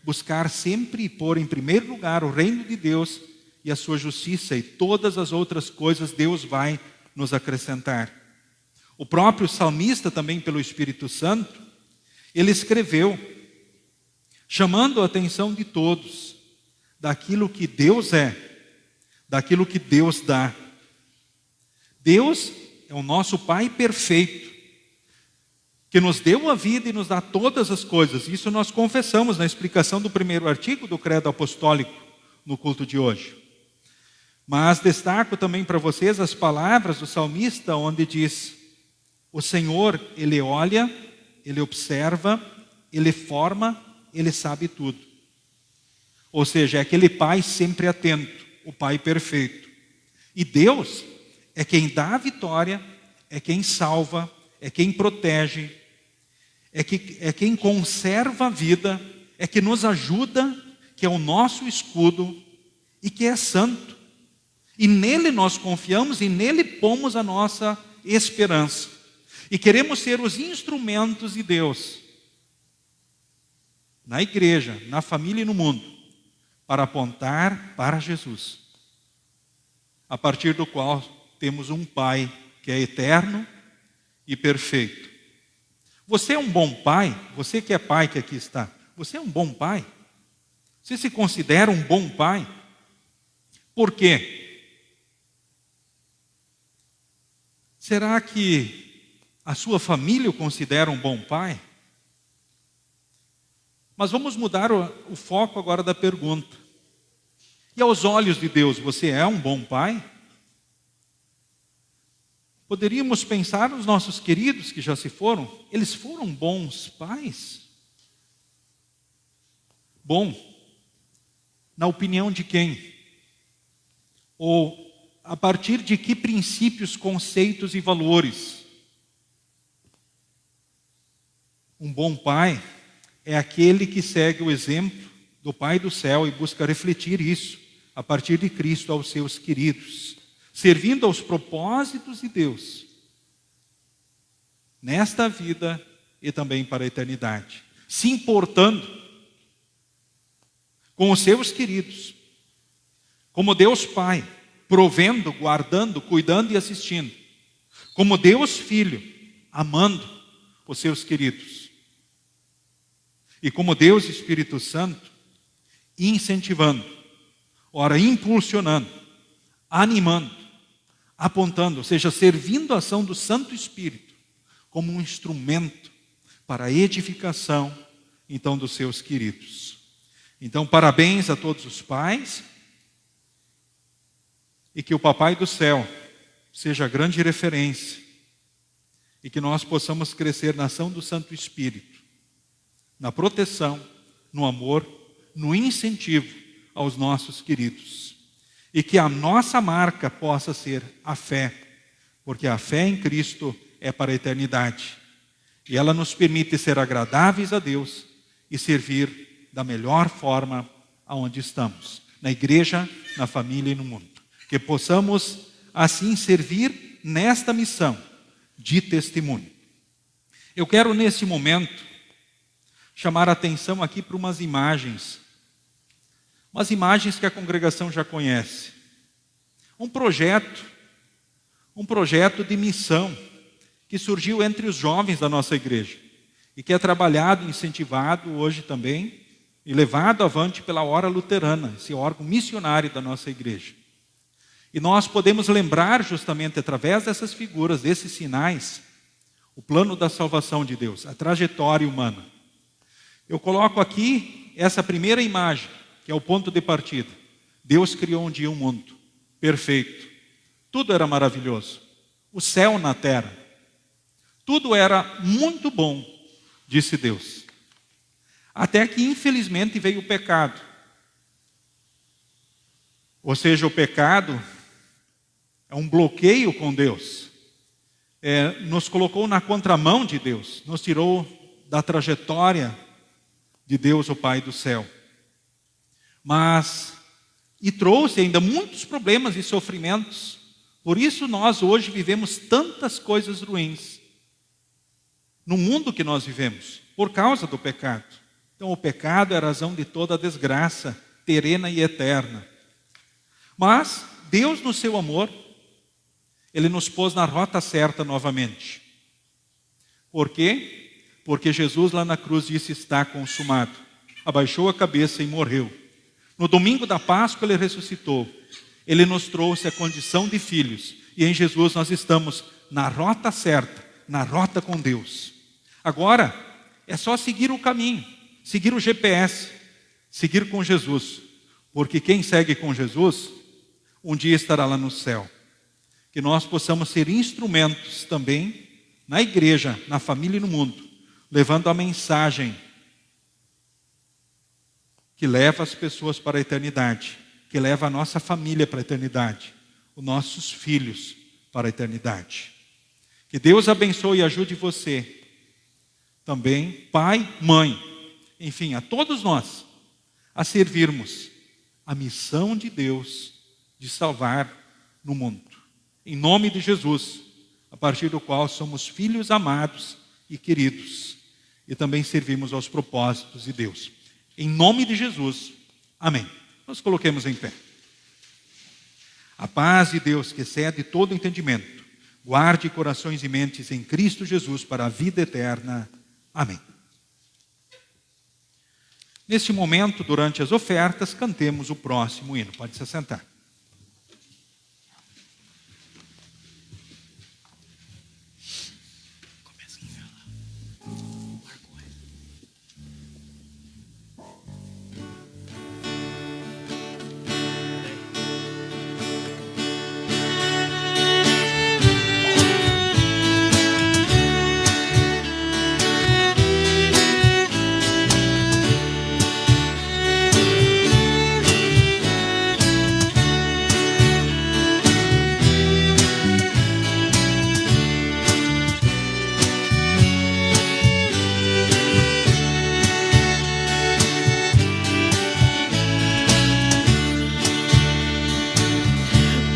buscar sempre e pôr em primeiro lugar o reino de Deus e a sua justiça, e todas as outras coisas Deus vai nos acrescentar. O próprio salmista, também pelo Espírito Santo, ele escreveu, chamando a atenção de todos, daquilo que Deus é, daquilo que Deus dá. Deus é o nosso Pai perfeito, que nos deu a vida e nos dá todas as coisas. Isso nós confessamos na explicação do primeiro artigo do Credo Apostólico no culto de hoje. Mas destaco também para vocês as palavras do salmista, onde diz: o Senhor, Ele olha, Ele observa, Ele forma, Ele sabe tudo. Ou seja, é aquele Pai sempre atento, o Pai perfeito. E Deus é quem dá a vitória, é quem salva, é quem protege, é quem conserva a vida, é que nos ajuda, que é o nosso escudo e que é santo. E nele nós confiamos e nele pomos a nossa esperança. E queremos ser os instrumentos de Deus na igreja, na família e no mundo, para apontar para Jesus. a partir do qual temos um Pai que é eterno e perfeito. Você é um bom pai? Você que é pai que aqui está, você é um bom pai? Você se considera um bom pai? Por quê? Será que a sua família o considera um bom pai? Mas vamos mudar o foco agora da pergunta. E aos olhos de Deus, você é um bom pai? Poderíamos pensar nos nossos queridos que já se foram, eles foram bons pais? Bom, na opinião de quem? Ou a partir de que princípios, conceitos e valores? Um bom pai é aquele que segue o exemplo do Pai do céu e busca refletir isso a partir de Cristo aos seus queridos, servindo aos propósitos de Deus nesta vida e também para a eternidade, se importando com os seus queridos, como Deus Pai, provendo, guardando, cuidando e assistindo, como Deus Filho, amando os seus queridos, e como Deus Espírito Santo, incentivando, ora impulsionando, animando, apontando, ou seja, servindo a ação do Santo Espírito como um instrumento para a edificação, então, dos seus queridos. Então, parabéns a todos os pais, e que o Papai do Céu seja a grande referência, e que nós possamos crescer na ação do Santo Espírito, na proteção, no amor, no incentivo aos nossos queridos. E que a nossa marca possa ser a fé, porque a fé em Cristo é para a eternidade. E ela nos permite ser agradáveis a Deus e servir da melhor forma aonde estamos, na igreja, na família e no mundo. Que possamos assim servir nesta missão de testemunho. Eu quero nesse momento chamar a atenção aqui para umas imagens que a congregação já conhece. Um projeto de missão que surgiu entre os jovens da nossa igreja e que é trabalhado, incentivado hoje também e levado avante pela Hora Luterana, esse órgão missionário da nossa igreja. E nós podemos lembrar justamente através dessas figuras, desses sinais, o plano da salvação de Deus, a trajetória humana. Eu coloco aqui essa primeira imagem, que é o ponto de partida. Deus criou um dia um mundo perfeito. Tudo era maravilhoso. O céu na terra. Tudo era muito bom, disse Deus. Até que, infelizmente, veio o pecado. Ou seja, o pecado é um bloqueio com Deus. Nos colocou na contramão de Deus. Nos tirou da trajetória de Deus, o Pai do céu. E trouxe ainda muitos problemas e sofrimentos. Por isso nós hoje vivemos tantas coisas ruins no mundo que nós vivemos, por causa do pecado. Então o pecado é a razão de toda a desgraça terrena e eterna. Mas Deus, no seu amor, Ele nos pôs na rota certa novamente. Por quê? Porque Jesus lá na cruz disse: está consumado. Abaixou a cabeça e morreu. No domingo da Páscoa Ele ressuscitou. Ele nos trouxe a condição de filhos. E em Jesus nós estamos na rota certa, na rota com Deus. Agora é só seguir o caminho, seguir o GPS, seguir com Jesus. Porque quem segue com Jesus, um dia estará lá no céu. Que nós possamos ser instrumentos também na igreja, na família e no mundo, levando a mensagem que leva as pessoas para a eternidade, que leva a nossa família para a eternidade, os nossos filhos para a eternidade. Que Deus abençoe e ajude você também, pai, mãe, enfim, a todos nós, a servirmos a missão de Deus de salvar no mundo. Em nome de Jesus, a partir do qual somos filhos amados e queridos, e também servimos aos propósitos de Deus. Em nome de Jesus, amém. Nos coloquemos em pé. A paz de Deus, que excede todo entendimento, guarde corações e mentes em Cristo Jesus para a vida eterna. Amém. Neste momento, durante as ofertas, cantemos o próximo hino. Pode se assentar.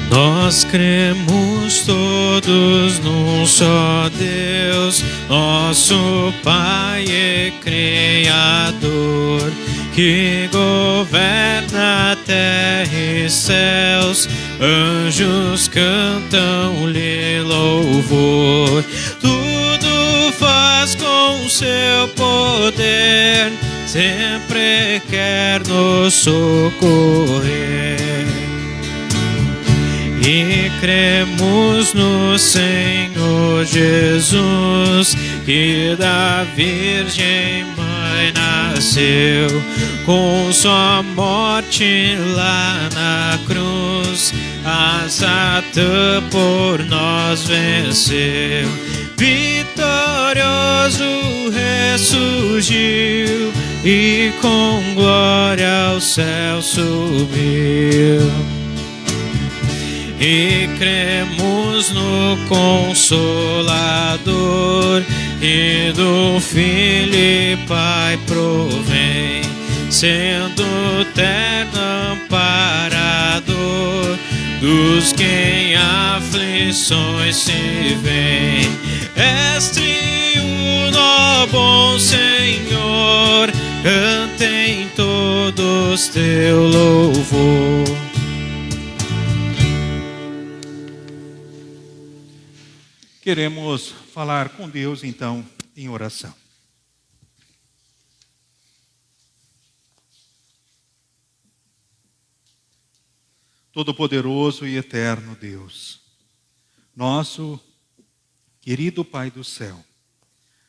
Nós cremos todos num só Deus, nosso Pai e Criador, que governa a terra e céus, anjos cantam-lhe louvor. Tudo faz com seu poder, sempre quer nos socorrer. E cremos no Senhor Jesus, que da Virgem Mãe nasceu, com sua morte lá na cruz, a Satã por nós venceu. Vitorioso ressurgiu e com glória ao céu subiu. E cremos no Consolador, que do Filho e Pai provém, sendo terno amparador dos que em aflições se veem. És triuno, ó bom Senhor, cantem todos teu louvor. Queremos falar com Deus, então, em oração. Todo-Poderoso e Eterno Deus, nosso querido Pai do céu,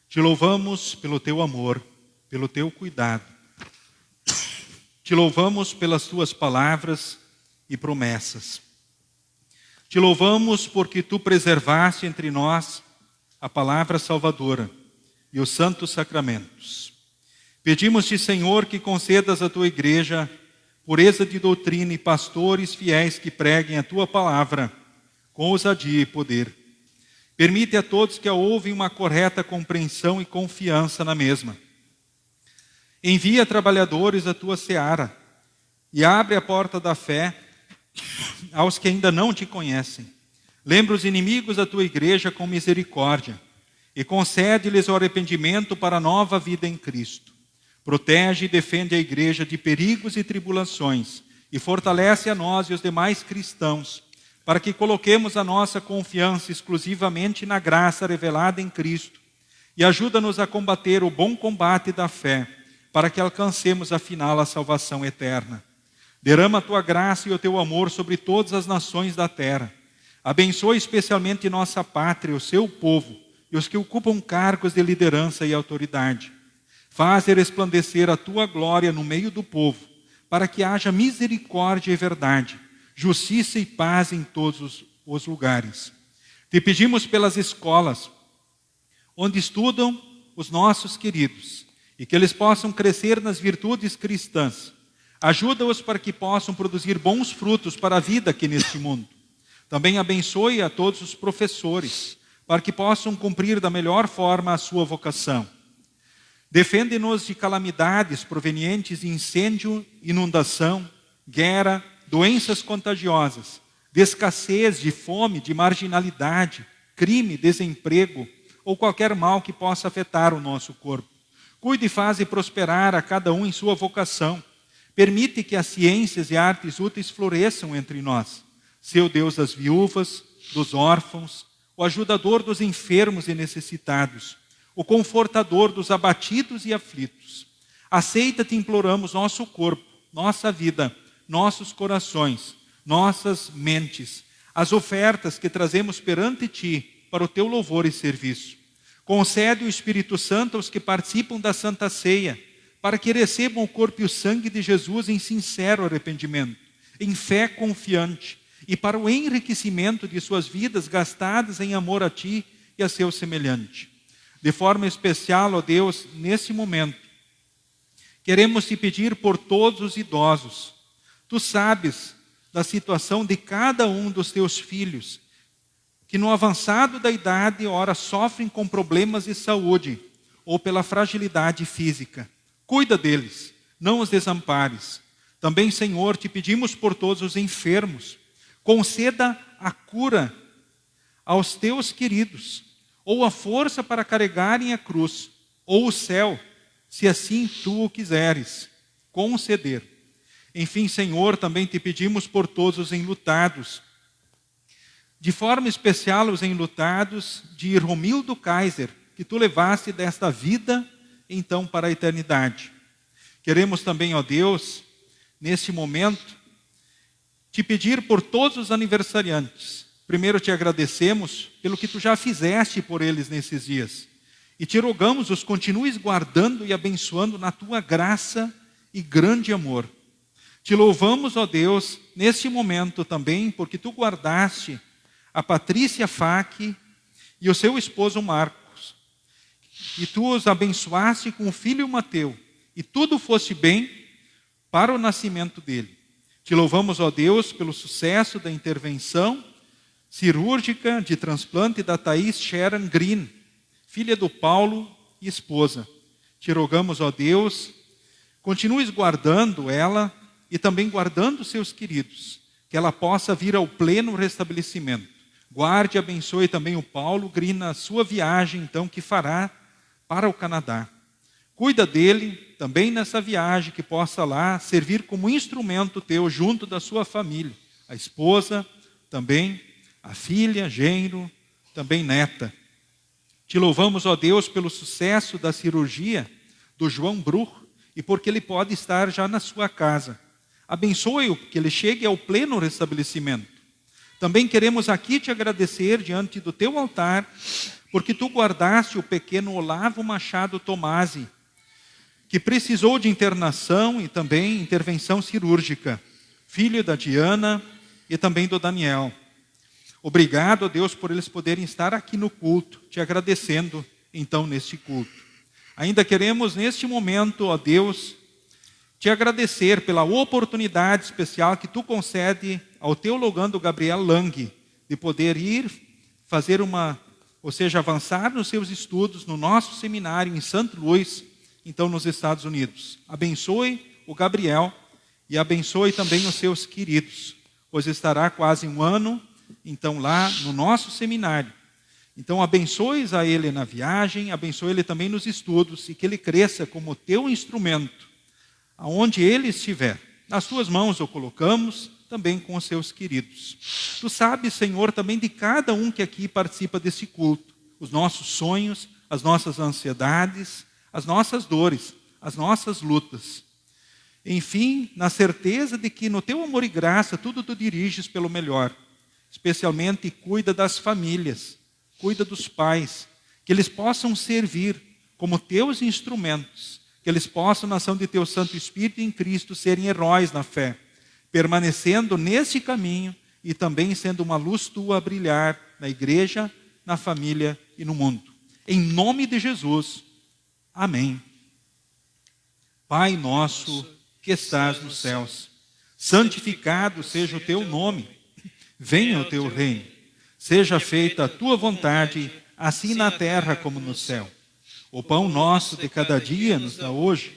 te louvamos pelo teu amor, pelo teu cuidado. Te louvamos pelas tuas palavras e promessas. Te louvamos porque tu preservaste entre nós a palavra salvadora e os santos sacramentos. Pedimos-te, Senhor, que concedas à tua igreja pureza de doutrina e pastores fiéis que preguem a tua palavra com ousadia e poder. Permite a todos que a ouvem uma correta compreensão e confiança na mesma. Envia trabalhadores à tua seara e abre a porta da fé aos que ainda não te conhecem. Lembra os inimigos da tua igreja com misericórdia e concede-lhes o arrependimento para a nova vida em Cristo. Protege e defende a igreja de perigos e tribulações e fortalece a nós e os demais cristãos para que coloquemos a nossa confiança exclusivamente na graça revelada em Cristo e ajuda-nos a combater o bom combate da fé para que alcancemos afinal a salvação eterna. Derrama a tua graça e o teu amor sobre todas as nações da terra. Abençoa especialmente nossa pátria, o seu povo e os que ocupam cargos de liderança e autoridade. Faze resplandecer a tua glória no meio do povo, para que haja misericórdia e verdade, justiça e paz em todos os lugares. Te pedimos pelas escolas, onde estudam os nossos queridos, e que eles possam crescer nas virtudes cristãs. Ajuda-os para que possam produzir bons frutos para a vida aqui neste mundo. Também abençoe a todos os professores, para que possam cumprir da melhor forma a sua vocação. Defende-nos de calamidades provenientes de incêndio, inundação, guerra, doenças contagiosas, de escassez, de fome, de marginalidade, crime, desemprego ou qualquer mal que possa afetar o nosso corpo. Cuide e faze prosperar a cada um em sua vocação. Permite que as ciências e artes úteis floresçam entre nós. Seu Deus das viúvas, dos órfãos, o ajudador dos enfermos e necessitados, o confortador dos abatidos e aflitos. Aceita, te imploramos, nosso corpo, nossa vida, nossos corações, nossas mentes, as ofertas que trazemos perante ti para o teu louvor e serviço. Concede o Espírito Santo aos que participam da Santa Ceia, para que recebam o corpo e o sangue de Jesus em sincero arrependimento, em fé confiante, e para o enriquecimento de suas vidas gastadas em amor a ti e a seu semelhante. De forma especial, ó Deus, nesse momento, queremos te pedir por todos os idosos. Tu sabes da situação de cada um dos teus filhos, que no avançado da idade, ora sofrem com problemas de saúde ou pela fragilidade física. Cuida deles, não os desampares. Também, Senhor, te pedimos por todos os enfermos. Conceda a cura aos teus queridos, ou a força para carregarem a cruz, ou o céu, se assim tu o quiseres conceder. Enfim, Senhor, também te pedimos por todos os enlutados, de forma especial os enlutados de Romildo Kaiser, que tu levaste desta vida, então, para a eternidade. Queremos também, ó Deus, neste momento, te pedir por todos os aniversariantes. Primeiro te agradecemos pelo que tu já fizeste por eles nesses dias. E te rogamos, os continues guardando e abençoando na tua graça e grande amor. Te louvamos, ó Deus, neste momento também, porque tu guardaste a Patrícia Faque e o seu esposo Marcos. E tu os abençoaste com o filho Mateu. E tudo fosse bem para o nascimento dele. Te louvamos, ó Deus, pelo sucesso da intervenção cirúrgica de transplante da Thaís Sharon Green, filha do Paulo e esposa. Te rogamos, ó Deus, continues guardando ela e também guardando seus queridos, que ela possa vir ao pleno restabelecimento. Guarde e abençoe também o Paulo Green na sua viagem, então, que fará para o Canadá. Cuida dele também nessa viagem, que possa lá servir como instrumento teu junto da sua família. A esposa, também a filha, genro, também neta. Te louvamos, ó Deus, pelo sucesso da cirurgia do João Bruch e porque ele pode estar já na sua casa. Abençoe-o, que ele chegue ao pleno restabelecimento. Também queremos aqui te agradecer diante do teu altar, porque tu guardaste o pequeno Olavo Machado Tomasi, que precisou de internação e também intervenção cirúrgica, filho da Diana e também do Daniel. Obrigado, ó Deus, por eles poderem estar aqui no culto, te agradecendo, então, neste culto. Ainda queremos, neste momento, ó Deus, te agradecer pela oportunidade especial que tu concede ao teologando Gabriel Lang, de poder ir fazer avançar nos seus estudos no nosso seminário em St. Louis, então nos Estados Unidos. Abençoe o Gabriel e abençoe também os seus queridos, pois estará quase um ano, então, lá no nosso seminário. Então, abençoe a ele na viagem, abençoe ele também nos estudos, e que ele cresça como teu instrumento, aonde ele estiver. Nas tuas mãos o colocamos, também com os seus queridos. Tu sabes, Senhor, também de cada um que aqui participa desse culto, os nossos sonhos, as nossas ansiedades, as nossas dores, as nossas lutas. Enfim, na certeza de que no teu amor e graça tudo tu diriges pelo melhor. Especialmente cuida das famílias, cuida dos pais, que eles possam servir como teus instrumentos, que eles possam, na ação de teu Santo Espírito em Cristo, serem heróis na fé, permanecendo nesse caminho e também sendo uma luz tua a brilhar na igreja, na família e no mundo. Em nome de Jesus. Amém. Pai nosso que estás nos céus, santificado seja o teu nome. Venha o teu reino. Seja feita a tua vontade, assim na terra como no céu. O pão nosso de cada dia nos dá hoje,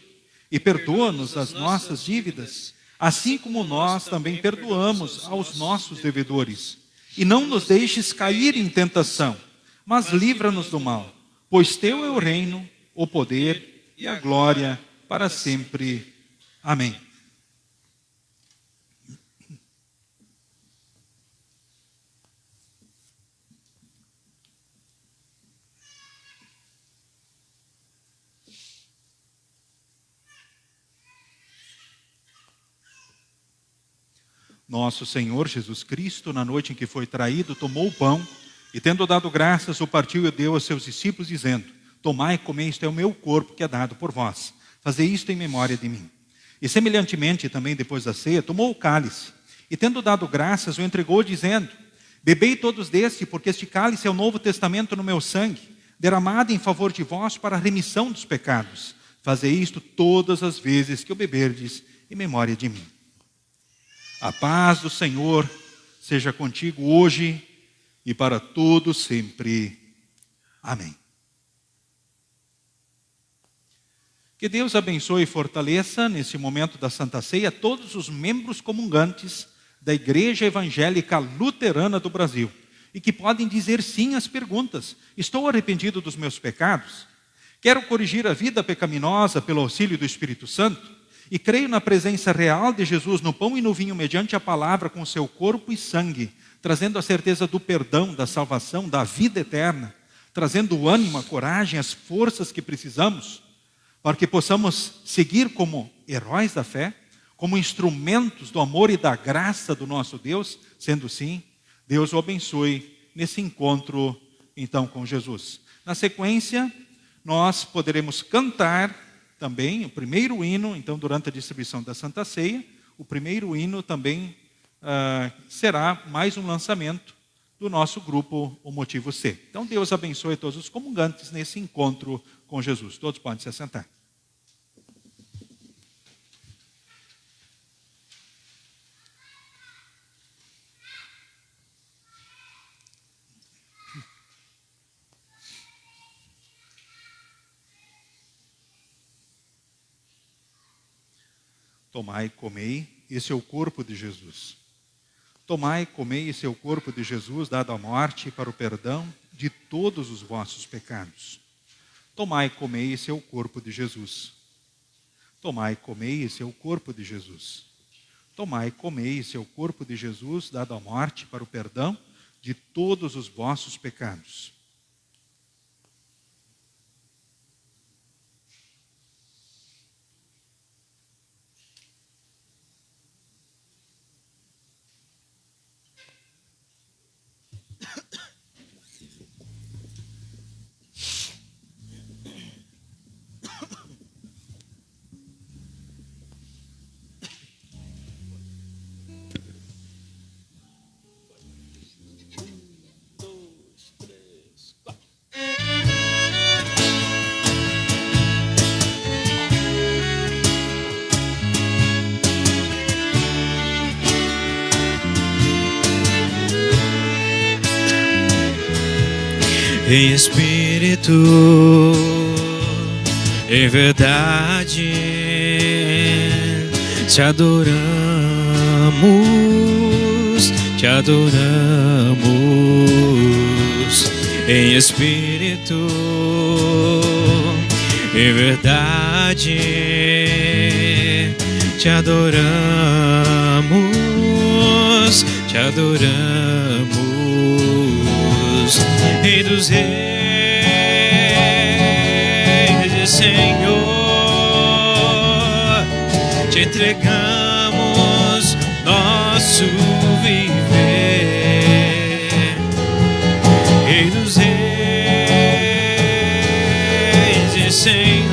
e perdoa-nos as nossas dívidas, assim como nós também perdoamos aos nossos devedores. E não nos deixes cair em tentação, mas livra-nos do mal, pois teu é o reino, o poder e a glória para sempre. Amém. Nosso Senhor Jesus Cristo, na noite em que foi traído, tomou o pão e, tendo dado graças, o partiu e deu aos seus discípulos, dizendo: tomai e comei, isto é o meu corpo que é dado por vós. Fazei isto em memória de mim. E semelhantemente, também depois da ceia, tomou o cálice e, tendo dado graças, o entregou, dizendo: bebei todos deste, porque este cálice é o novo testamento no meu sangue, derramado em favor de vós para a remissão dos pecados. Fazei isto todas as vezes que o beberdes em memória de mim. A paz do Senhor seja contigo hoje e para todo sempre. Amém. Que Deus abençoe e fortaleça, nesse momento da Santa Ceia, todos os membros comungantes da Igreja Evangélica Luterana do Brasil e que podem dizer sim às perguntas: estou arrependido dos meus pecados? Quero corrigir a vida pecaminosa pelo auxílio do Espírito Santo? E creio na presença real de Jesus no pão e no vinho mediante a palavra com o seu corpo e sangue, trazendo a certeza do perdão, da salvação, da vida eterna, trazendo o ânimo, a coragem, as forças que precisamos, para que possamos seguir como heróis da fé, como instrumentos do amor e da graça do nosso Deus. Sendo assim, Deus o abençoe nesse encontro, então, com Jesus. Na sequência, nós poderemos cantar também o primeiro hino, então, durante a distribuição da Santa Ceia. O primeiro hino também será mais um lançamento do nosso grupo, o Motivo C. Então, Deus abençoe todos os comungantes nesse encontro com Jesus. Todos podem se assentar. Tomai e comei, esse é o corpo de Jesus. Tomai e comei, esse é o corpo de Jesus, dado à morte para o perdão de todos os vossos pecados. Tomai e comei, esse é o corpo de Jesus. Tomai e comei, esse é o corpo de Jesus. Tomai e comei, esse é o corpo de Jesus, dado à morte para o perdão de todos os vossos pecados. Em espírito, em verdade, te adoramos, te adoramos. Em espírito, em verdade, te adoramos, te adoramos. Rei dos reis e Senhor, te entregamos nosso viver. Rei dos reis e Senhor,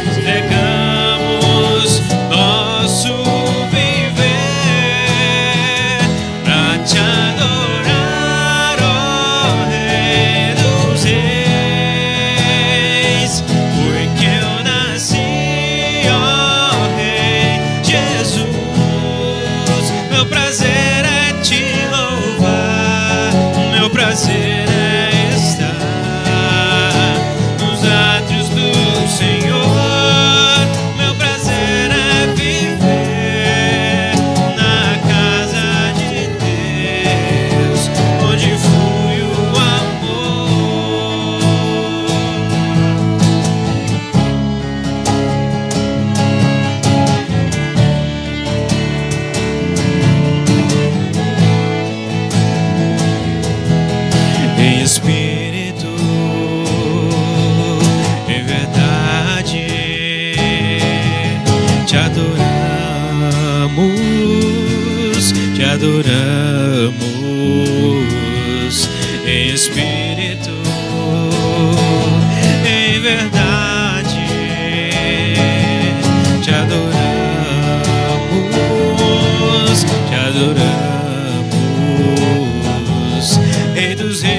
te entregamos nosso viver pra te adorar. Porque eu nasci, ó Rei Jesus. te adoramos em espírito, em verdade, te adoramos, te adoramos, Rei dos Reis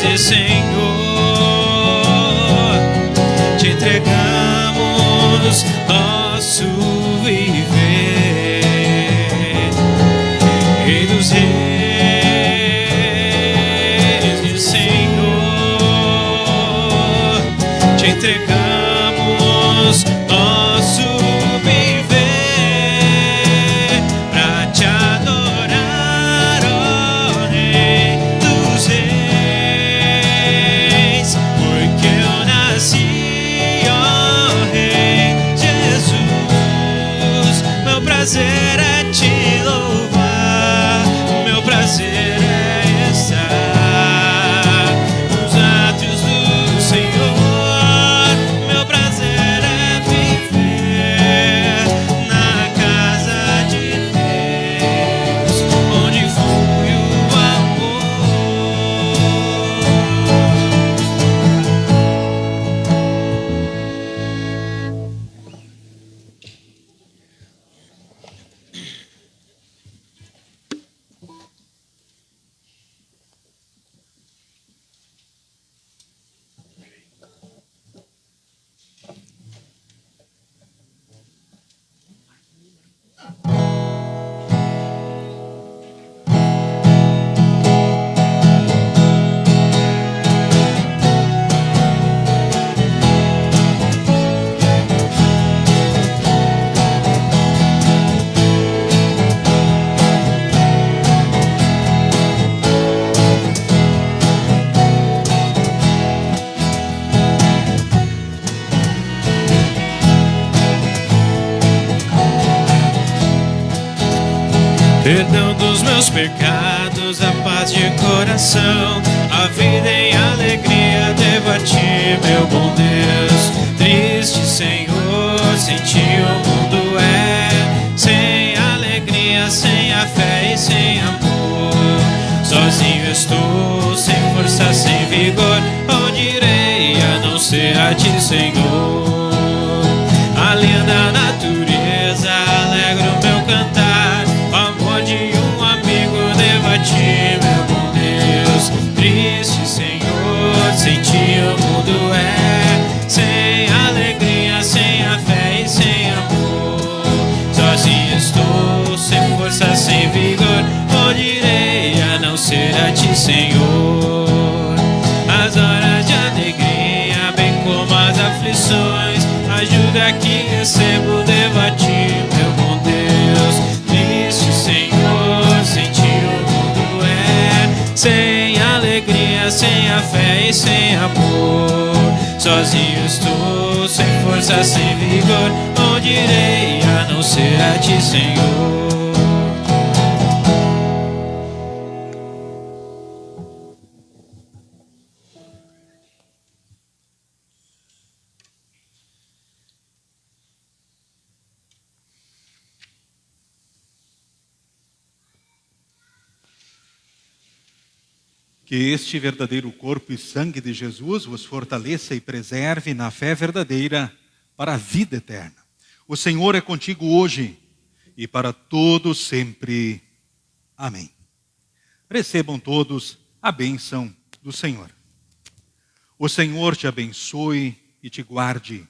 e Senhor, te entregamos nosso viver, Rei dos Reis e Senhor, te entregamos nosso viver pra te adorar, ó Rei dos Reis, porque eu nasci, ó Rei Jesus. Meu prazer é te louvar, meu prazer é estar nos átrios do Senhor, meu prazer é viver na casa de Deus, onde flui o amor. Perdão dos meus pecados, a paz de coração, a vida em alegria devo a ti, meu bom Deus. Triste, Senhor, sem ti o mundo é sem alegria, sem a fé e sem amor. Sozinho estou, sem força, sem vigor, onde irei a não ser a ti, Senhor? A linda natureza alegra o meu cantar, o amor de um amigo devo a ti, meu bom Deus. Triste, Senhor, sem ti o mundo é sem alegria, sem a fé e sem amor. Sozinho estou, sem força, sem vigor, onde irei a não ser a ti, Senhor? As horas de alegria, bem como as aflições, ajuda que recebo devo a ti, meu bom Deus. Triste, Senhor, sem ti o mundo é sem alegria, sem a fé e sem amor. Sozinho estou, sem força, sem vigor, onde irei a não ser a ti, Senhor? Que este verdadeiro corpo e sangue de Jesus vos fortaleça e preserve na fé verdadeira para a vida eterna. O Senhor é contigo hoje e para todo sempre. Amém. Recebam todos a bênção do Senhor. O Senhor te abençoe e te guarde.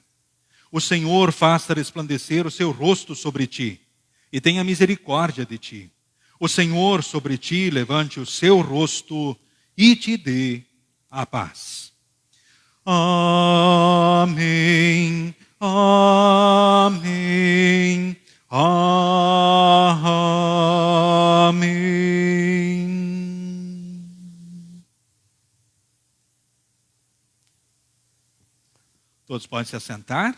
O Senhor faça resplandecer o seu rosto sobre ti e tenha misericórdia de ti. O Senhor sobre ti levante o seu rosto e te dê a paz. Amém, amém, amém. Todos podem se assentar.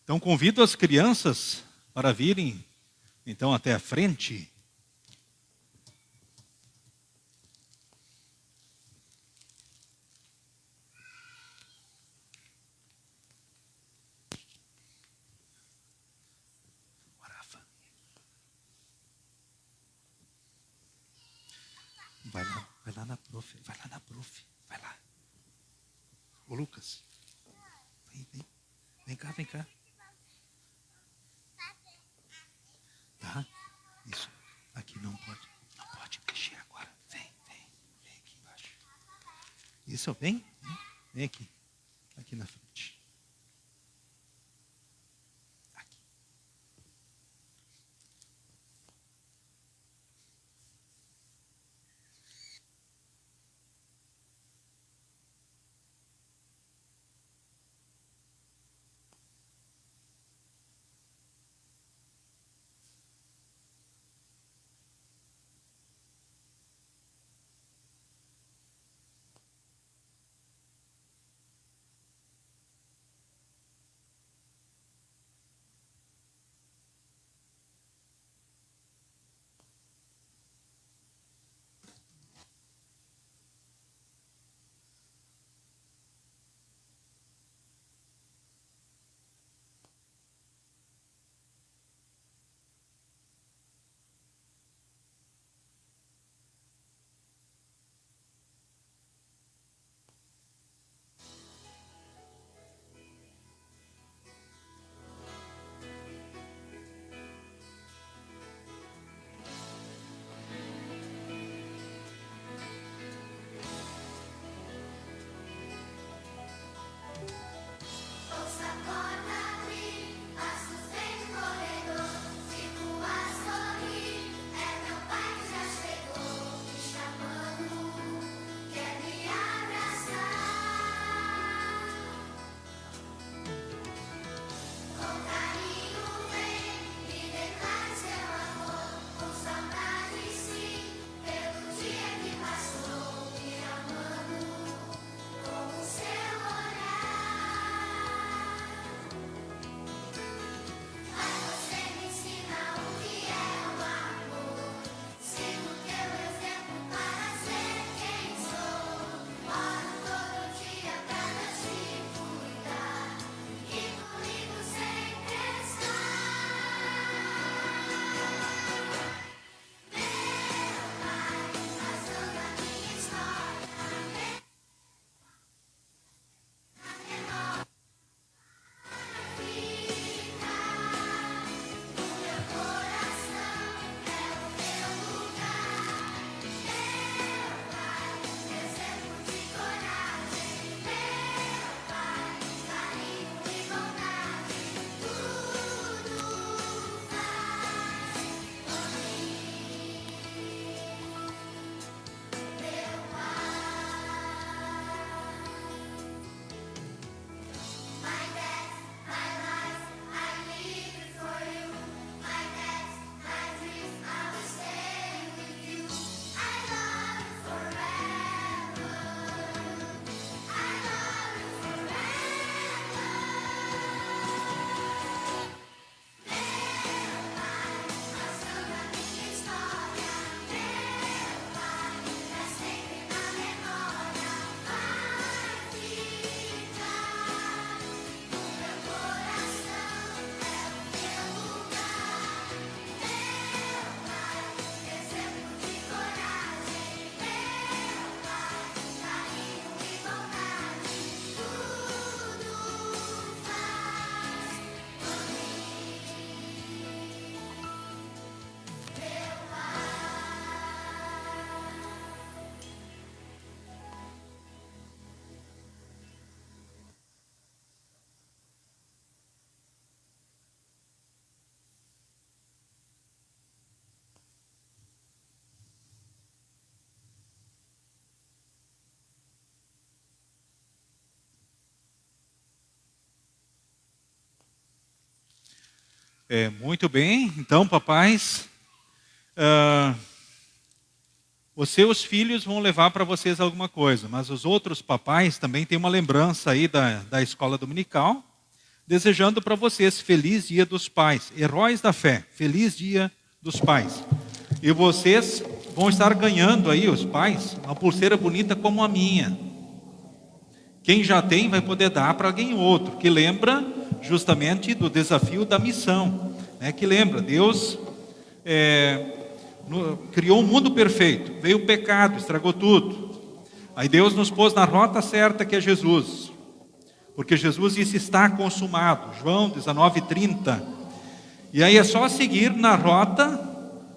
Então convido as crianças para virem então até a frente. Vai lá na prof. Vai lá na prof. Vai lá. Ô, Lucas. Vem cá. Tá? Isso. Aqui não pode mexer agora. Vem aqui embaixo. Isso, vem aqui. Aqui na frente. Aqui. Muito bem, então, papais, você e os filhos vão levar para vocês alguma coisa, mas os outros papais também têm uma lembrança aí da escola dominical, desejando para vocês feliz Dia dos Pais, heróis da fé, feliz Dia dos Pais. E vocês vão estar ganhando aí, os pais, uma pulseira bonita como a minha. Quem já tem vai poder dar para alguém outro, que lembra justamente do desafio da missão, né? Que lembra, Deus criou um mundo perfeito, veio o pecado, estragou tudo. Aí Deus nos pôs na rota certa, que é Jesus, porque Jesus disse: está consumado, João 19:30. E aí é só seguir na rota,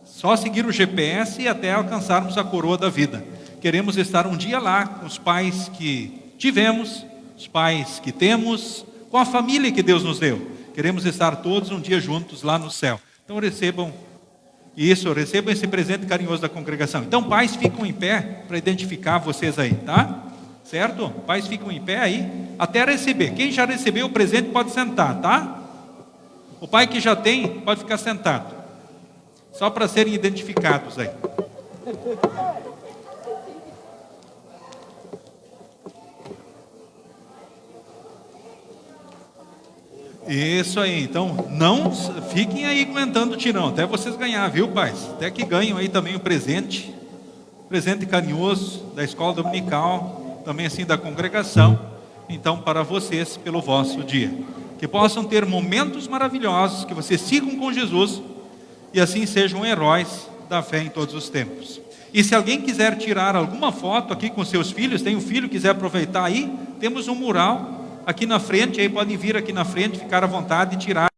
só seguir o GPS até alcançarmos a coroa da vida. Queremos estar um dia lá com os pais que tivemos, os pais que temos, com a família que Deus nos deu. Queremos estar todos um dia juntos lá no céu. Então recebam esse presente carinhoso da congregação. Então pais, ficam em pé para identificar vocês aí, tá? Certo? Pais, ficam em pé aí até receber. Quem já recebeu o presente pode sentar, tá? O pai que já tem pode ficar sentado, só para serem identificados aí. Isso aí, então não fiquem aí aguentando o tirão, até vocês ganhar, viu, pais? Até que ganham aí também o presente carinhoso da escola dominical, também assim da congregação. Então, para vocês, pelo vosso dia, que possam ter momentos maravilhosos, que vocês sigam com Jesus e assim sejam heróis da fé em todos os tempos. E se alguém quiser tirar alguma foto aqui com seus filhos, tem um filho que quiser aproveitar aí, temos um mural aqui na frente, aí podem vir aqui na frente, ficar à vontade e tirar.